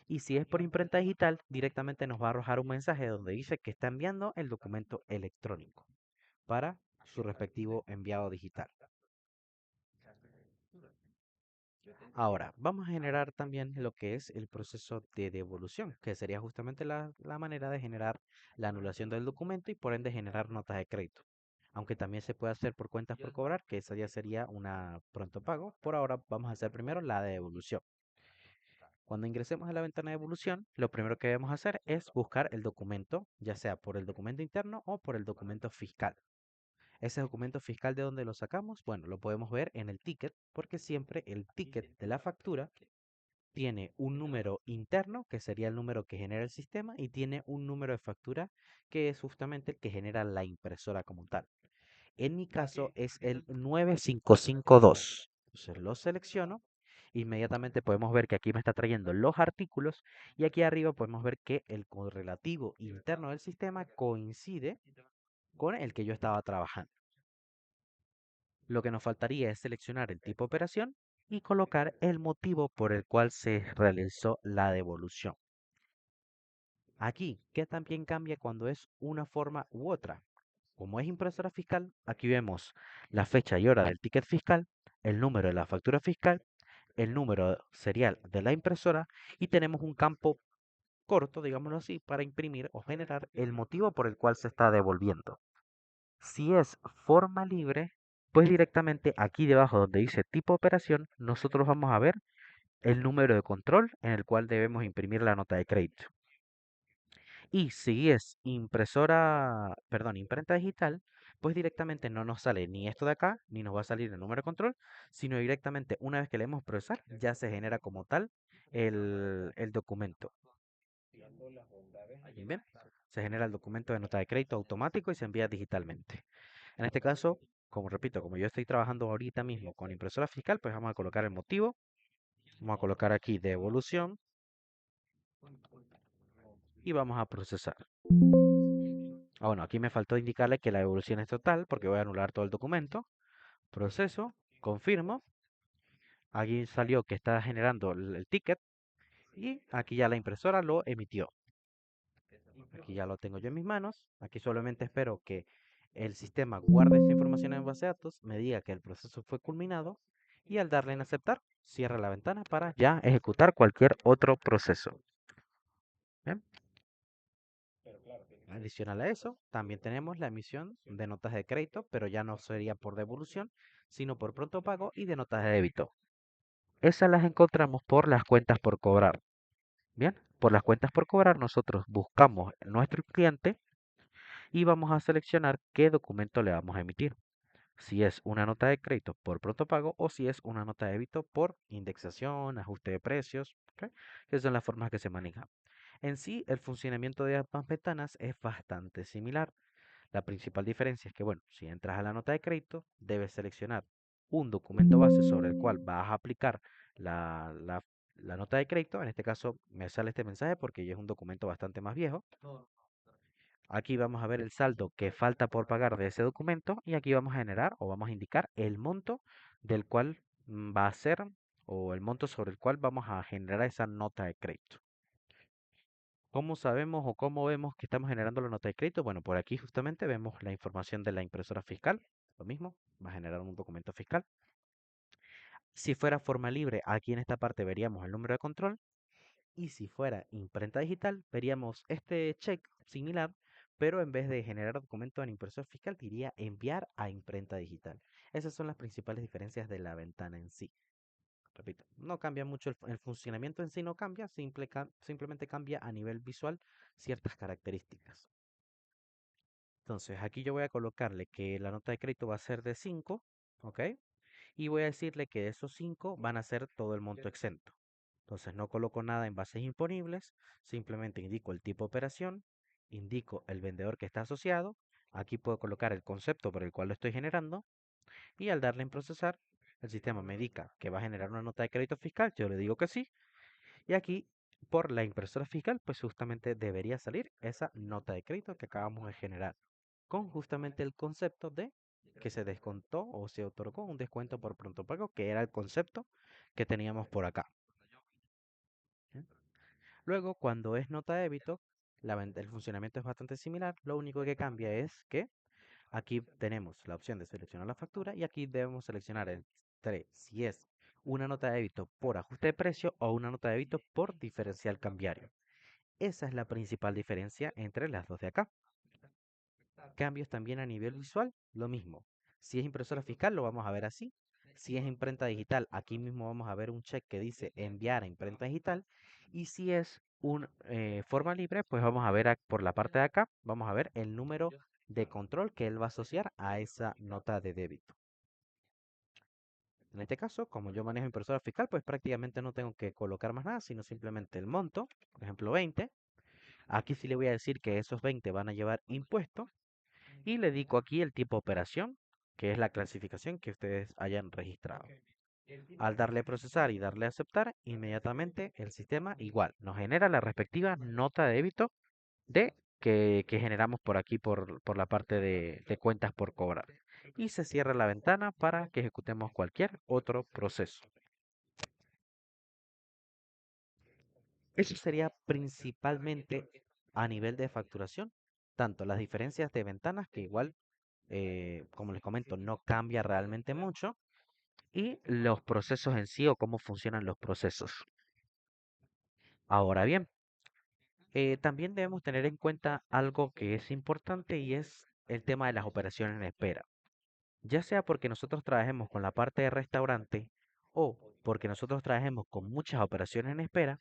S2: Y si es por imprenta digital, directamente nos va a arrojar un mensaje donde dice que está enviando el documento electrónico para su respectivo enviado digital. Ahora, vamos a generar también lo que es el proceso de devolución, que sería justamente la manera de generar la anulación del documento y por ende generar notas de crédito. Aunque también se puede hacer por cuentas por cobrar, que esa ya sería una pronto pago. Por ahora vamos a hacer primero la de devolución. Cuando ingresemos a la ventana de evolución, lo primero que debemos hacer es buscar el documento, ya sea por el documento interno o por el documento fiscal. Ese documento fiscal de dónde lo sacamos, bueno, lo podemos ver en el ticket, porque siempre el ticket de la factura tiene un número interno, que sería el número que genera el sistema, y tiene un número de factura, que es justamente el que genera la impresora como tal. En mi caso es el 9552. Entonces lo selecciono. Inmediatamente podemos ver que aquí me está trayendo los artículos y aquí arriba podemos ver que el correlativo interno del sistema coincide con el que yo estaba trabajando. Lo que nos faltaría es seleccionar el tipo de operación y colocar el motivo por el cual se realizó la devolución. Aquí, ¿qué también cambia cuando es una forma u otra? Como es impresora fiscal, aquí vemos la fecha y hora del ticket fiscal, el número de la factura fiscal, el número serial de la impresora y tenemos un campo corto, digámoslo así, para imprimir o generar el motivo por el cual se está devolviendo. Si es forma libre, pues directamente aquí debajo donde dice tipo de operación, nosotros vamos a ver el número de control en el cual debemos imprimir la nota de crédito. Y si es impresora, perdón, imprenta digital, pues directamente no nos sale ni esto de acá, ni nos va a salir el número de control, sino directamente una vez que le hemos procesar, ya se genera como tal el documento. Bien, se genera el documento de nota de crédito automático y se envía digitalmente. En este caso, como repito, como yo estoy trabajando ahorita mismo con impresora fiscal, pues vamos a colocar el motivo, vamos a colocar aquí devolución y vamos a procesar. Ah, bueno, aquí me faltó indicarle que la devolución es total porque voy a anular todo el documento. Proceso, confirmo. Aquí salió que está generando el ticket y aquí ya la impresora lo emitió. Aquí ya lo tengo yo en mis manos. Aquí solamente espero que el sistema guarde esa información en base de datos, me diga que el proceso fue culminado y al darle en aceptar, cierra la ventana para ya ejecutar cualquier otro proceso. ¿Bien? Adicional a eso, también tenemos la emisión de notas de crédito, pero ya no sería por devolución, sino por pronto pago y de notas de débito. Esas las encontramos por las cuentas por cobrar. Bien, por las cuentas por cobrar nosotros buscamos nuestro cliente y vamos a seleccionar qué documento le vamos a emitir. Si es una nota de crédito por pronto pago o si es una nota de débito por indexación, ajuste de precios, ¿ok? Esas son las formas que se manejan. En sí, el funcionamiento de ambas ventanas es bastante similar. La principal diferencia es que, bueno, si entras a la nota de crédito, debes seleccionar un documento base sobre el cual vas a aplicar la, la- la nota de crédito. En este caso me sale este mensaje porque ya es un documento bastante más viejo. Aquí vamos a ver el saldo que falta por pagar de ese documento y aquí vamos a generar o vamos a indicar el monto del cual va a ser o el monto sobre el cual vamos a generar esa nota de crédito. ¿Cómo sabemos o cómo vemos que estamos generando la nota de crédito? Bueno, por aquí justamente vemos la información de la impresora fiscal. Lo mismo, va a generar un documento fiscal. Si fuera forma libre, aquí en esta parte veríamos el número de control. Y si fuera imprenta digital, veríamos este check similar, pero en vez de generar documento en impresor fiscal, diría enviar a imprenta digital. Esas son las principales diferencias de la ventana en sí. Repito, no cambia mucho el funcionamiento en sí, no cambia, simplemente cambia a nivel visual ciertas características. Entonces, aquí yo voy a colocarle que la nota de crédito va a ser de 5, ¿ok? Y voy a decirle que de esos 5 van a ser todo el monto exento. Entonces, no coloco nada en bases imponibles, simplemente indico el tipo de operación, indico el vendedor que está asociado, aquí puedo colocar el concepto por el cual lo estoy generando y al darle en procesar, el sistema me indica que va a generar una nota de crédito fiscal, yo le digo que sí, y aquí por la impresora fiscal, pues justamente debería salir esa nota de crédito que acabamos de generar, con justamente el concepto de que se descontó o se otorgó un descuento por pronto pago, que era el concepto que teníamos por acá. ¿Sí? Luego, cuando es nota de débito, el funcionamiento es bastante similar, lo único que cambia es que aquí tenemos la opción de seleccionar la factura y aquí debemos seleccionar entre si es una nota de débito por ajuste de precio o una nota de débito por diferencial cambiario. Esa es la principal diferencia entre las dos de acá. Cambios también a nivel visual, lo mismo. Si es impresora fiscal, lo vamos a ver así. Si es imprenta digital, aquí mismo vamos a ver un check que dice enviar a imprenta digital. Y si es un forma libre, pues vamos a ver por la parte de acá, vamos a ver el número de control que él va a asociar a esa nota de débito. En este caso, como yo manejo impresora fiscal, pues prácticamente no tengo que colocar más nada, sino simplemente el monto, por ejemplo 20. Aquí sí le voy a decir que esos 20 van a llevar impuestos y le digo aquí el tipo de operación, que es la clasificación que ustedes hayan registrado. Al darle procesar y darle aceptar, inmediatamente el sistema igual nos genera la respectiva nota de débito de que generamos por aquí por la parte de cuentas por cobrar. Y se cierra la ventana para que ejecutemos cualquier otro proceso. Eso sería principalmente a nivel de facturación, tanto las diferencias de ventanas, que igual, como les comento, no cambia realmente mucho, y los procesos en sí o cómo funcionan los procesos. Ahora bien, también debemos tener en cuenta algo que es importante y es el tema de las operaciones en espera. Ya sea porque nosotros trabajemos con la parte de restaurante o porque nosotros trabajemos con muchas operaciones en espera,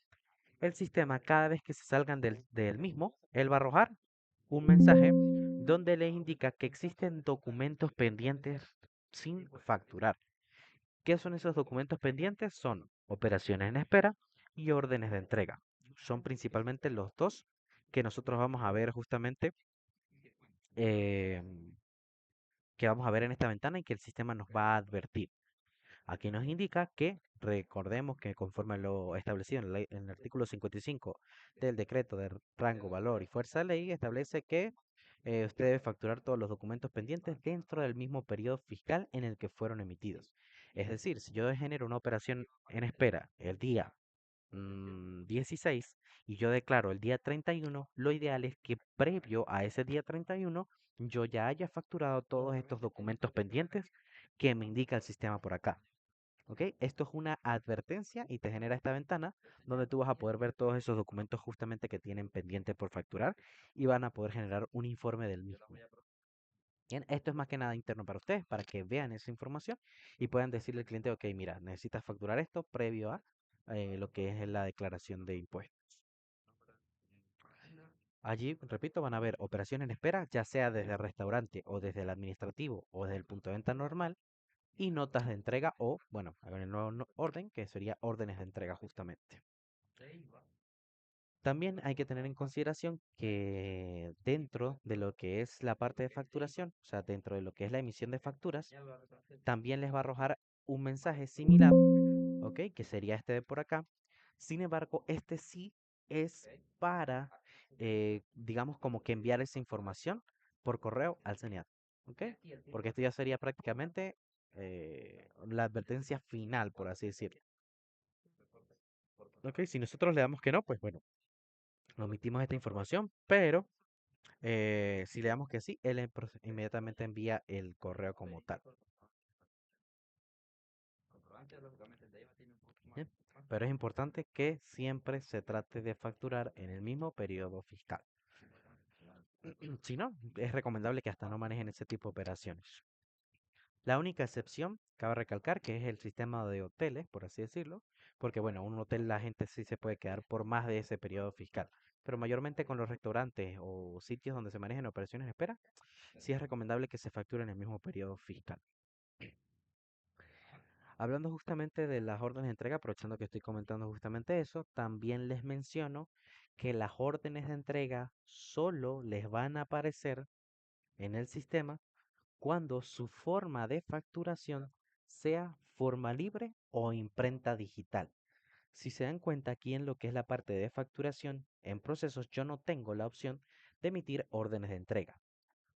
S2: el sistema cada vez que se salgan del mismo, él va a arrojar un mensaje donde le indica que existen documentos pendientes sin facturar. ¿Qué son esos documentos pendientes? Son operaciones en espera y órdenes de entrega. Son principalmente los dos que nosotros vamos a ver justamente, eh, que vamos a ver en esta ventana y que el sistema nos va a advertir. Aquí nos indica que recordemos que conforme lo establecido en el artículo 55 del decreto de rango, valor y fuerza de ley, establece que usted debe facturar todos los documentos pendientes dentro del mismo periodo fiscal en el que fueron emitidos. Es decir, si yo genero una operación en espera el día 16 y yo declaro el día 31, lo ideal es que previo a ese día 31 yo ya haya facturado todos estos documentos pendientes que me indica el sistema por acá. ¿Ok? Esto es una advertencia y te genera esta ventana donde tú vas a poder ver todos esos documentos justamente que tienen pendiente por facturar y van a poder generar un informe del mismo. Bien, esto es más que nada interno para ustedes, para que vean esa información y puedan decirle al cliente, ok, mira, necesitas facturar esto previo a lo que es la declaración de impuestos. Allí, repito, van a ver operaciones en espera, ya sea desde el restaurante o desde el administrativo o desde el punto de venta normal, y notas de entrega o, bueno, en el nuevo orden, que sería órdenes de entrega justamente. También hay que tener en consideración que dentro de lo que es la parte de facturación, o sea, dentro de lo que es la emisión de facturas, también les va a arrojar un mensaje similar, ¿ok? Que sería este de por acá. Sin embargo, este sí es para, digamos, como que enviar esa información por correo al CENIAT, ¿ok? Porque esto ya sería prácticamente la advertencia final, por así decirlo. ¿Ok? Si nosotros le damos que no, pues bueno, Omitimos esta información, pero si le damos que sí, él inmediatamente envía el correo como tal. Bien. Pero es importante que siempre se trate de facturar en el mismo periodo fiscal. Si no, es recomendable que hasta no manejen ese tipo de operaciones. La única excepción, cabe recalcar, que es el sistema de hoteles, por así decirlo, porque bueno, un hotel la gente sí se puede quedar por más de ese periodo fiscal, pero mayormente con los restaurantes o sitios donde se manejan operaciones de espera, sí es recomendable que se facture en el mismo periodo fiscal. Hablando justamente de las órdenes de entrega, aprovechando que estoy comentando justamente eso, también les menciono que las órdenes de entrega solo les van a aparecer en el sistema cuando su forma de facturación sea forma libre o imprenta digital. Si se dan cuenta aquí en lo que es la parte de facturación, en procesos yo no tengo la opción de emitir órdenes de entrega.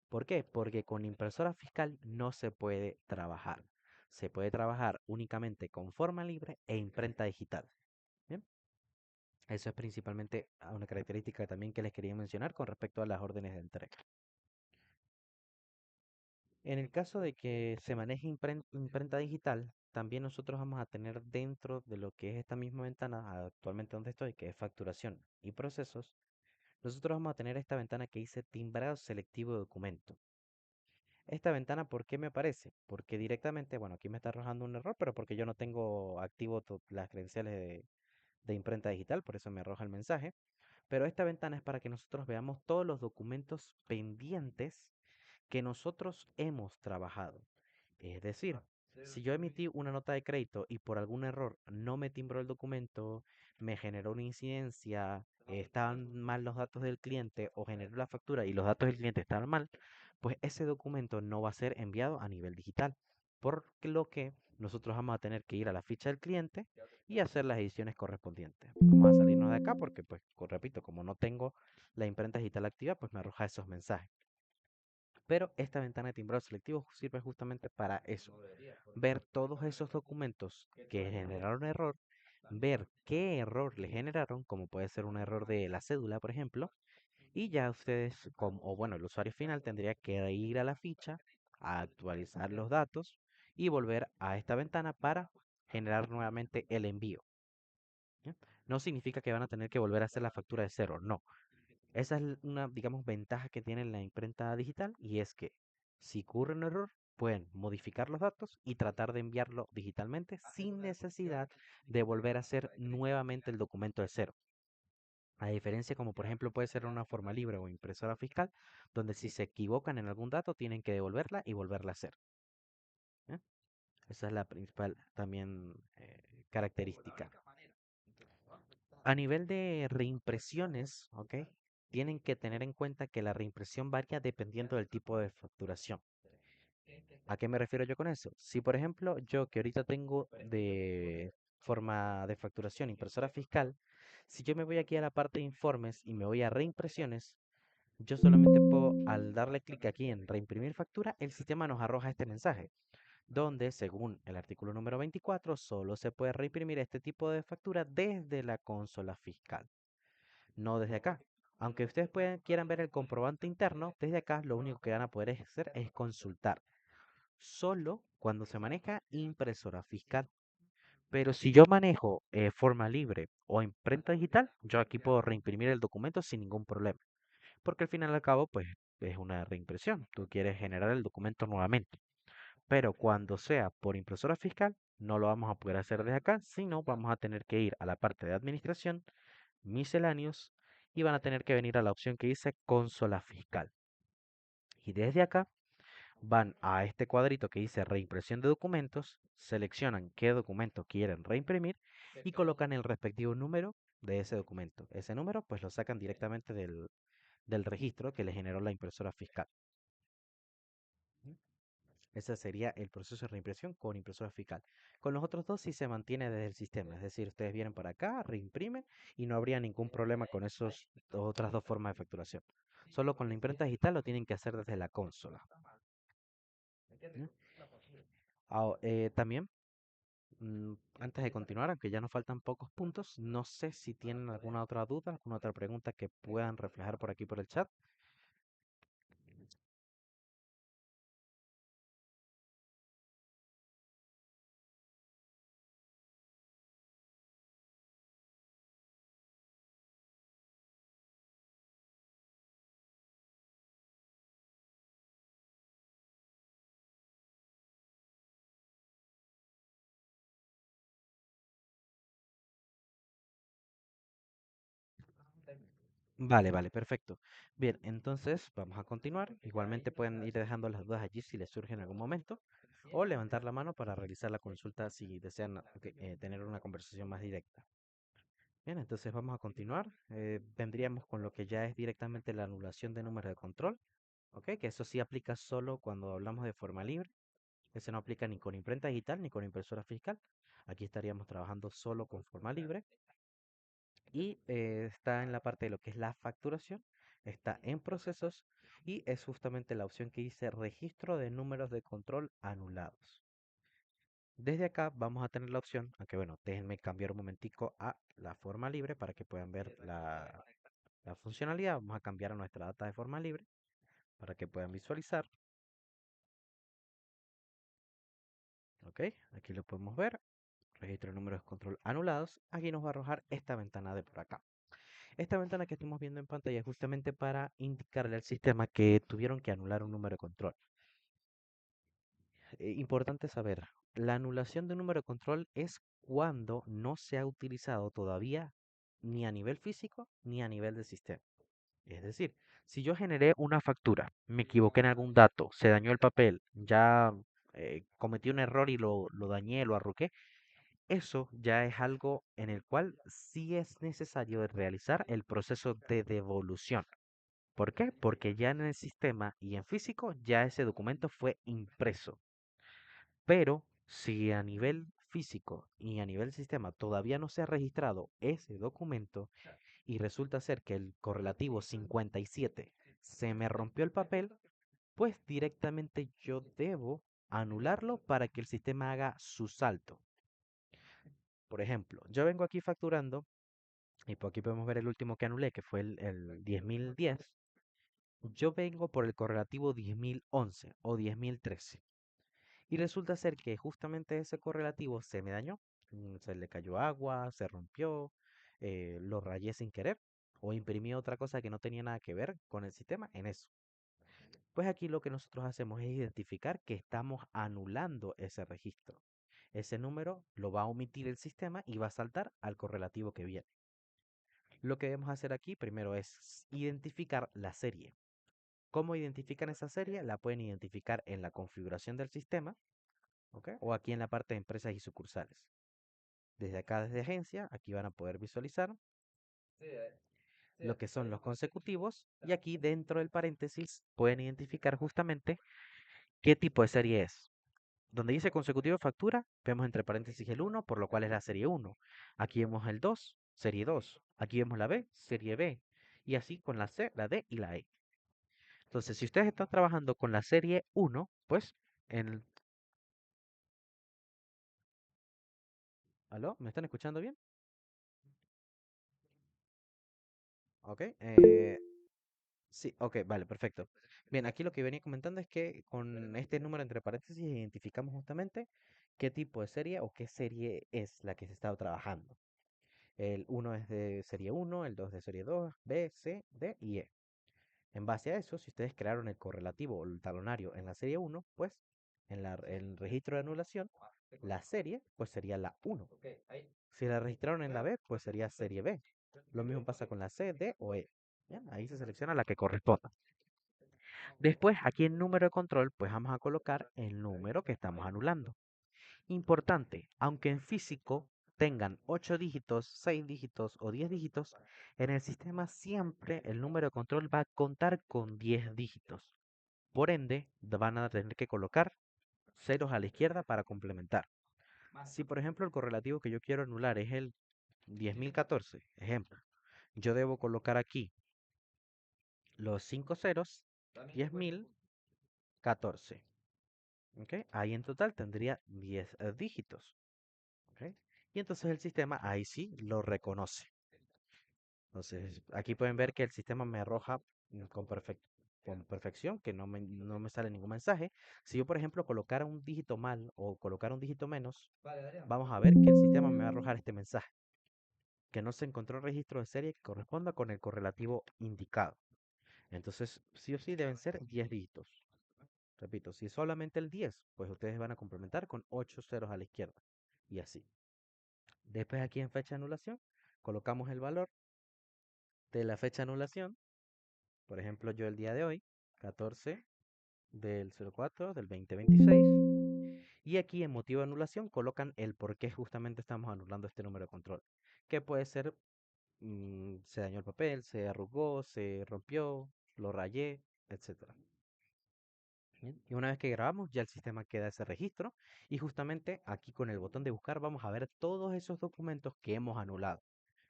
S2: ¿Por qué? Porque con impresora fiscal no se puede trabajar. Se puede trabajar únicamente con forma libre e imprenta digital. Bien, eso es principalmente una característica también que les quería mencionar con respecto a las órdenes de entrega. En el caso de que se maneje imprenta digital, también nosotros vamos a tener dentro de lo que es esta misma ventana, actualmente donde estoy, que es facturación y procesos, nosotros vamos a tener esta ventana que dice timbrado selectivo de documento. Esta ventana, ¿por qué me aparece? Porque directamente, bueno, aquí me está arrojando un error, pero porque yo no tengo activo las credenciales de imprenta digital, por eso me arroja el mensaje. Pero esta ventana es para que nosotros veamos todos los documentos pendientes que nosotros hemos trabajado. Es decir, si yo emití una nota de crédito y por algún error no me timbró el documento, me generó una incidencia, estaban mal los datos del cliente o generó la factura y los datos del cliente estaban mal, pues ese documento no va a ser enviado a nivel digital. Por lo que nosotros vamos a tener que ir a la ficha del cliente y hacer las ediciones correspondientes. Vamos a salirnos de acá porque, pues, repito, como no tengo la imprenta digital activa, pues me arroja esos mensajes. Pero esta ventana de timbrado selectivo sirve justamente para eso, ver todos esos documentos que generaron error, ver qué error le generaron, como puede ser un error de la cédula, por ejemplo, y ya ustedes, como, o bueno, el usuario final tendría que ir a la ficha, a actualizar los datos y volver a esta ventana para generar nuevamente el envío. ¿Ya? No significa que van a tener que volver a hacer la factura de cero, no. Esa es una, digamos, ventaja que tiene la imprenta digital y es que si ocurre un error, pueden modificar los datos y tratar de enviarlo digitalmente sin necesidad de volver a hacer nuevamente el documento de cero. A diferencia como por ejemplo puede ser una forma libre o impresora fiscal, donde si se equivocan en algún dato tienen que devolverla y volverla a hacer. ¿Eh? Esa es la principal también característica. A nivel de reimpresiones, ¿ok? Tienen que tener en cuenta que la reimpresión varía dependiendo del tipo de facturación. ¿A qué me refiero yo con eso? Si por ejemplo yo que ahorita tengo de forma de facturación impresora fiscal, si yo me voy aquí a la parte de informes y me voy a reimpresiones, yo solamente puedo, al darle clic aquí en reimprimir factura, el sistema nos arroja este mensaje, donde según el artículo número 24, solo se puede reimprimir este tipo de factura desde la consola fiscal, no desde acá. Aunque ustedes quieran ver el comprobante interno, desde acá lo único que van a poder hacer es consultar, solo cuando se maneja impresora fiscal. Pero si yo manejo forma libre o imprenta digital, yo aquí puedo reimprimir el documento sin ningún problema. Porque al final y al cabo, pues es una reimpresión. Tú quieres generar el documento nuevamente. Pero cuando sea por impresora fiscal, no lo vamos a poder hacer desde acá, sino vamos a tener que ir a la parte de administración, misceláneos, y van a tener que venir a la opción que dice consola fiscal. Y desde acá van a este cuadrito que dice reimpresión de documentos, seleccionan qué documento quieren reimprimir y colocan el respectivo número de ese documento. Ese número pues lo sacan directamente del registro que le generó la impresora fiscal. Ese sería el proceso de reimpresión con impresora fiscal. Con los otros dos sí se mantiene desde el sistema, es decir, ustedes vienen para acá, reimprimen y no habría ningún problema con esas otras dos formas de facturación. Solo con la imprenta digital lo tienen que hacer desde la consola. ¿Ya? También Antes de continuar, aunque ya nos faltan pocos puntos, no sé si tienen alguna otra duda, alguna otra pregunta que puedan reflejar por aquí por el chat. Vale, vale, perfecto. Bien, entonces vamos a continuar. Igualmente pueden ir dejando las dudas allí si les surge en algún momento o levantar la mano para realizar la consulta si desean tener una conversación más directa. Bien, entonces vamos a continuar. Vendríamos con lo que ya es directamente la anulación de número de control, ¿ok? Que eso sí aplica solo cuando hablamos de forma libre. Ese no aplica ni con imprenta digital ni con impresora fiscal. Aquí estaríamos trabajando solo con forma libre. Y está en la parte de lo que es la facturación, está en procesos y es justamente la opción que dice registro de números de control anulados. Desde acá vamos a tener la opción, aunque bueno, déjenme cambiar un momentico a la forma libre para que puedan ver la funcionalidad. Vamos a cambiar a nuestra data de forma libre para que puedan visualizar. Ok, aquí lo podemos ver. Registro de números de control anulados. Aquí nos va a arrojar esta ventana de por acá. Esta ventana que estamos viendo en pantalla es justamente para indicarle al sistema que tuvieron que anular un número de control. Importante saber, la anulación de un número de control es cuando no se ha utilizado todavía ni a nivel físico ni a nivel de sistema. Es decir, si yo generé una factura, me equivoqué en algún dato, se dañó el papel, ya cometí un error y lo dañé, lo arruqué, eso ya es algo en el cual sí es necesario realizar el proceso de devolución. ¿Por qué? Porque ya en el sistema y en físico ya ese documento fue impreso. Pero si a nivel físico y a nivel sistema todavía no se ha registrado ese documento y resulta ser que el correlativo 57 se me rompió el papel, pues directamente yo debo anularlo para que el sistema haga su salto. Por ejemplo, yo vengo aquí facturando y por aquí podemos ver el último que anulé, que fue el 10.010. Yo vengo por el correlativo 10.011 o 10.013. Y resulta ser que justamente ese correlativo se me dañó. Se le cayó agua, se rompió, lo rayé sin querer o imprimí otra cosa que no tenía nada que ver con el sistema en eso. Pues aquí lo que nosotros hacemos es identificar que estamos anulando ese registro. Ese número lo va a omitir el sistema y va a saltar al correlativo que viene. Lo que debemos hacer aquí primero es identificar la serie. ¿Cómo identifican esa serie? La pueden identificar en la configuración del sistema, ¿ok? O aquí en la parte de empresas y sucursales. Desde acá, desde agencia, aquí van a poder visualizar lo que son los consecutivos y aquí dentro del paréntesis pueden identificar justamente qué tipo de serie es. Donde dice consecutivo de factura, vemos entre paréntesis el 1, por lo cual es la serie 1. Aquí vemos el 2, serie 2. Aquí vemos la B, serie B. Y así con la C, la D y la E. Entonces, si ustedes están trabajando con la serie 1, pues en... ¿Aló? ¿Me están escuchando bien? Ok. Sí, ok, vale, perfecto. Bien, aquí lo que venía comentando es que con este número entre paréntesis identificamos justamente qué tipo de serie o qué serie es la que se está trabajando. El uno es de serie uno, el 2 de serie 2, B, C, D y E. En base a eso, si ustedes crearon el correlativo o el talonario en la serie uno, pues en el registro de anulación, la serie pues sería la uno. Si la registraron en la B, pues sería serie B. Lo mismo pasa con la C, D o E. Bien, ahí se selecciona la que corresponda. Después, aquí en número de control, pues vamos a colocar el número que estamos anulando. Importante, aunque en físico tengan 8 dígitos, 6 dígitos o 10 dígitos, en el sistema siempre el número de control va a contar con 10 dígitos. Por ende, van a tener que colocar ceros a la izquierda para complementar. Si por ejemplo el correlativo que yo quiero anular es el 10.014, ejemplo, yo debo colocar aquí los 5 ceros, 10.014. ¿Ok? Ahí en total tendría 10 dígitos. ¿Ok? Y entonces el sistema ahí sí lo reconoce. Entonces, aquí pueden ver que el sistema me arroja con perfección, que no me sale ningún mensaje. Si yo, por ejemplo, colocara un dígito mal o colocara un dígito menos, vamos a ver que el sistema me va a arrojar este mensaje, que no se encontró registro de serie que corresponda con el correlativo indicado. Entonces, sí o sí deben ser 10 dígitos. Repito, si es solamente el 10, pues ustedes van a complementar con 8 ceros a la izquierda. Y así. Después aquí en fecha de anulación, colocamos el valor de la fecha de anulación. Por ejemplo, yo el día de hoy, 14 del 04 del 2026. Y aquí en motivo de anulación colocan el por qué justamente estamos anulando este número de control. Que puede ser, se dañó el papel, se arrugó, se rompió, lo rayé, etcétera. Bien, y una vez que grabamos, ya el sistema queda ese registro. Y justamente aquí con el botón de buscar vamos a ver todos esos documentos que hemos anulado.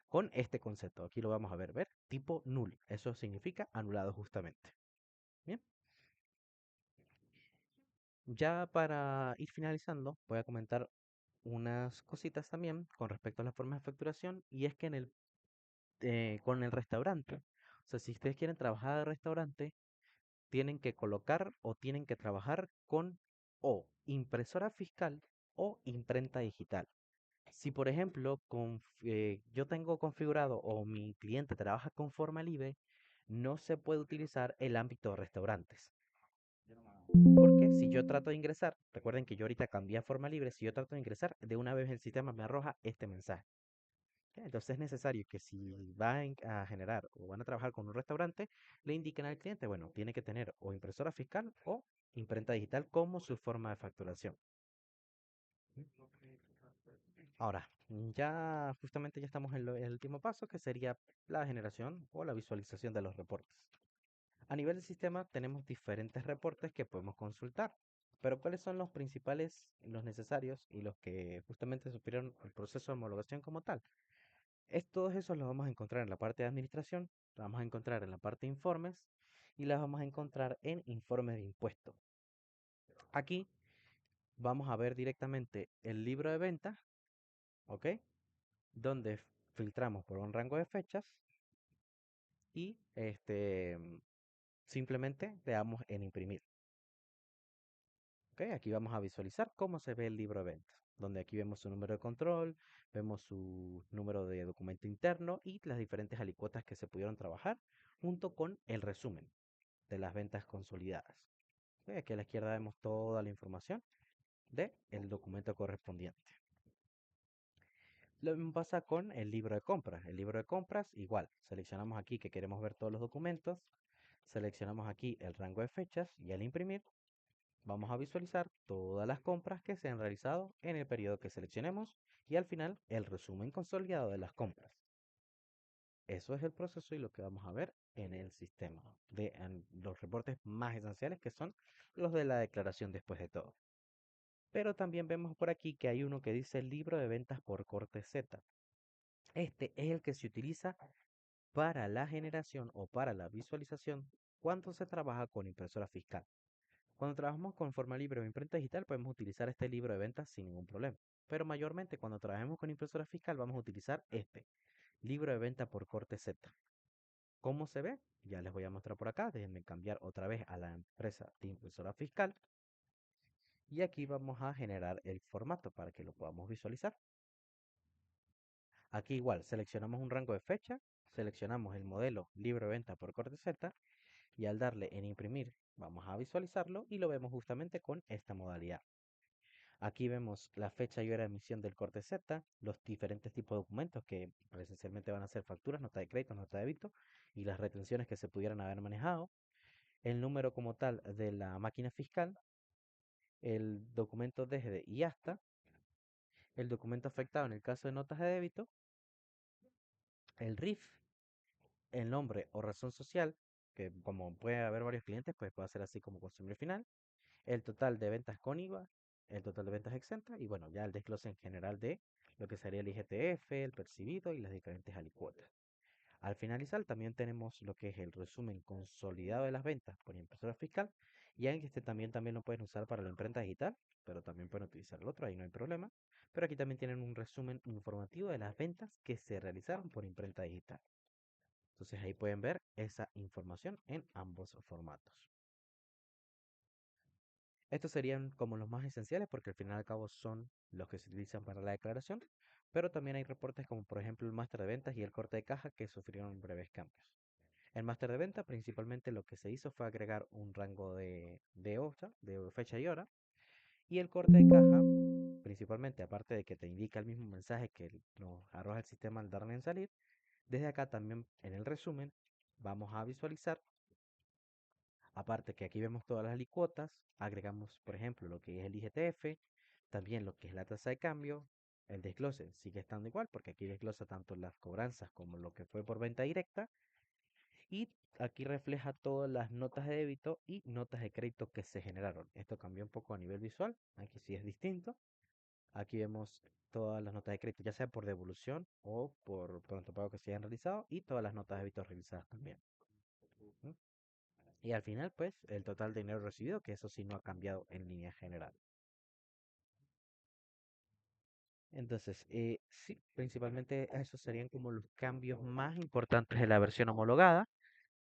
S2: Con este concepto, aquí lo vamos a ver, tipo null. Eso significa anulado justamente. Bien. Ya para ir finalizando, voy a comentar unas cositas también con respecto a las formas de facturación y es que con el restaurante, o sea, si ustedes quieren trabajar de restaurante, tienen que colocar o tienen que trabajar con o impresora fiscal o imprenta digital. Si por ejemplo yo tengo configurado o mi cliente trabaja con forma libre, no se puede utilizar el ámbito de restaurantes. Porque si yo trato de ingresar, recuerden que yo ahorita cambié a forma libre, si yo trato de ingresar, de una vez el sistema me arroja este mensaje. ¿Ok? Entonces es necesario que si van a generar o van a trabajar con un restaurante, le indiquen al cliente, bueno, tiene que tener o impresora fiscal o imprenta digital como su forma de facturación. Ahora, ya justamente ya estamos en el último paso, que sería la generación o la visualización de los reportes. A nivel del sistema tenemos diferentes reportes que podemos consultar, pero ¿cuáles son los principales, los necesarios y los que justamente supieron el proceso de homologación como tal? Todos esos los vamos a encontrar en la parte de administración, los vamos a encontrar en la parte de informes y las vamos a encontrar en informes de impuestos. Aquí vamos a ver directamente el libro de ventas, ¿ok? Donde filtramos por un rango de fechas y simplemente le damos en imprimir. Ok, aquí vamos a visualizar cómo se ve el libro de ventas, donde aquí vemos su número de control, vemos su número de documento interno y las diferentes alicuotas que se pudieron trabajar, junto con el resumen de las ventas consolidadas. Ok, aquí a la izquierda vemos toda la información del documento correspondiente. Lo mismo pasa con el libro de compras. El libro de compras, igual, seleccionamos aquí que queremos ver todos los documentos, seleccionamos aquí el rango de fechas y al imprimir vamos a visualizar todas las compras que se han realizado en el periodo que seleccionemos y al final el resumen consolidado de las compras. Eso es el proceso y lo que vamos a ver en el sistema en los reportes más esenciales que son los de la declaración después de todo. Pero también vemos por aquí que hay uno que dice libro de ventas por corte Z. Este es el que se utiliza para la generación o para la visualización cuando se trabaja con impresora fiscal. Cuando trabajamos con forma libre o imprenta digital, podemos utilizar este libro de ventas sin ningún problema. Pero mayormente cuando trabajemos con impresora fiscal, vamos a utilizar este libro de venta por corte Z. ¿Cómo se ve? Ya les voy a mostrar por acá. Déjenme cambiar otra vez a la empresa de impresora fiscal. Y aquí vamos a generar el formato para que lo podamos visualizar. Aquí igual, seleccionamos un rango de fecha, seleccionamos el modelo libro de venta por corte Z y al darle en imprimir, vamos a visualizarlo y lo vemos justamente con esta modalidad. Aquí vemos la fecha y hora de emisión del corte Z, los diferentes tipos de documentos que esencialmente van a ser facturas, nota de crédito, nota de débito y las retenciones que se pudieran haber manejado, el número como tal de la máquina fiscal, el documento desde y hasta, el documento afectado en el caso de notas de débito, el RIF, el nombre o razón social, que como puede haber varios clientes, pues puede ser así como consumidor final, el total de ventas con IVA, el total de ventas exentas y bueno, ya el desglose en general de lo que sería el IGTF, el percibido y las diferentes alicuotas. Al finalizar también tenemos lo que es el resumen consolidado de las ventas por impresora fiscal Ya en este también lo pueden usar para la imprenta digital, pero también pueden utilizar el otro, ahí no hay problema. Pero aquí también tienen un resumen informativo de las ventas que se realizaron por imprenta digital. Entonces ahí pueden ver esa información en ambos formatos. Estos serían como los más esenciales porque al final y al cabo son los que se utilizan para la declaración, pero también hay reportes como por ejemplo el máster de ventas y el corte de caja que sufrieron breves cambios. El máster de venta principalmente lo que se hizo fue agregar un rango de hoja, de fecha y hora, y el corte de caja principalmente aparte de que te indica el mismo mensaje que nos arroja el sistema al darle en salir, desde acá también en el resumen vamos a visualizar. Aparte que aquí vemos todas las alicuotas, agregamos, por ejemplo, lo que es el IGTF, también lo que es la tasa de cambio, el desglose sigue estando igual, porque aquí desglosa tanto las cobranzas como lo que fue por venta directa, y aquí refleja todas las notas de débito y notas de crédito que se generaron. Esto cambió un poco a nivel visual, aquí sí es distinto. Aquí vemos todas las notas de crédito, ya sea por devolución o por pronto pago que se hayan realizado, y todas las notas de débito realizadas también. ¿Mm? Y al final, pues, el total de dinero recibido, que eso sí no ha cambiado en línea general. Entonces, sí, principalmente esos serían como los cambios más importantes de la versión homologada.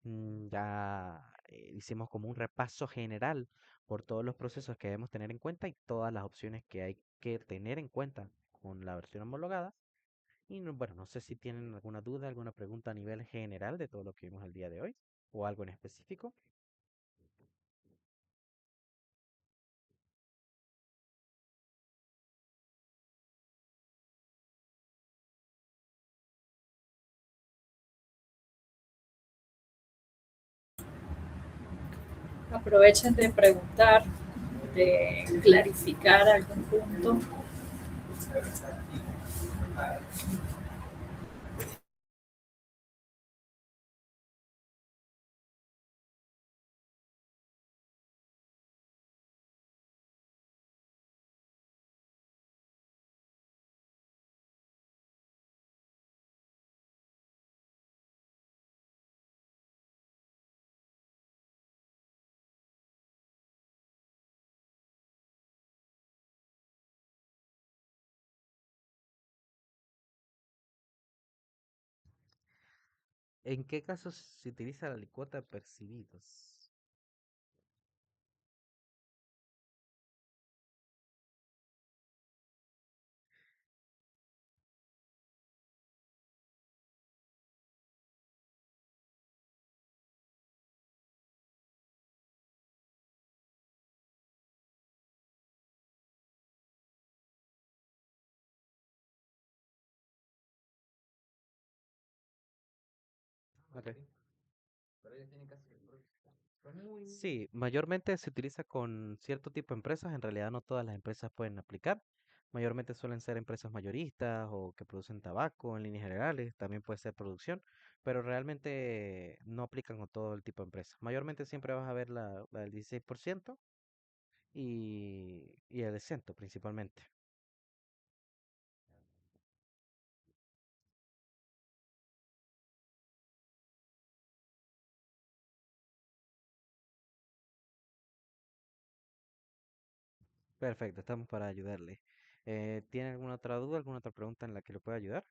S2: Ya hicimos como un repaso general por todos los procesos que debemos tener en cuenta y todas las opciones que hay que tener en cuenta con la versión homologada. Y bueno, no sé si tienen alguna duda, alguna pregunta a nivel general de todo lo que vimos el día de hoy o algo en específico.
S1: Aprovechen de preguntar, de clarificar algún punto.
S2: ¿En qué casos se utiliza la alicuota percibidos? Ok. Sí, mayormente se utiliza con cierto tipo de empresas, en realidad no todas las empresas pueden aplicar, mayormente suelen ser empresas mayoristas o que producen tabaco en líneas generales, también puede ser producción, pero realmente no aplican con todo el tipo de empresas. Mayormente siempre vas a ver la del 16% y el exento principalmente. Perfecto, estamos para ayudarle. ¿Tiene alguna otra duda, alguna otra pregunta en la que le pueda ayudar?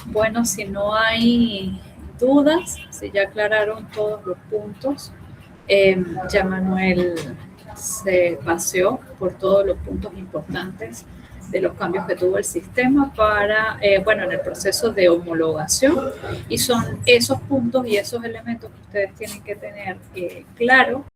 S1: Bueno, si no hay dudas, si ya aclararon todos los puntos, ya Manuel se paseó por todos los puntos importantes de los cambios que tuvo el sistema para, bueno, en el proceso de homologación. Y son esos puntos y esos elementos que ustedes tienen que tener claro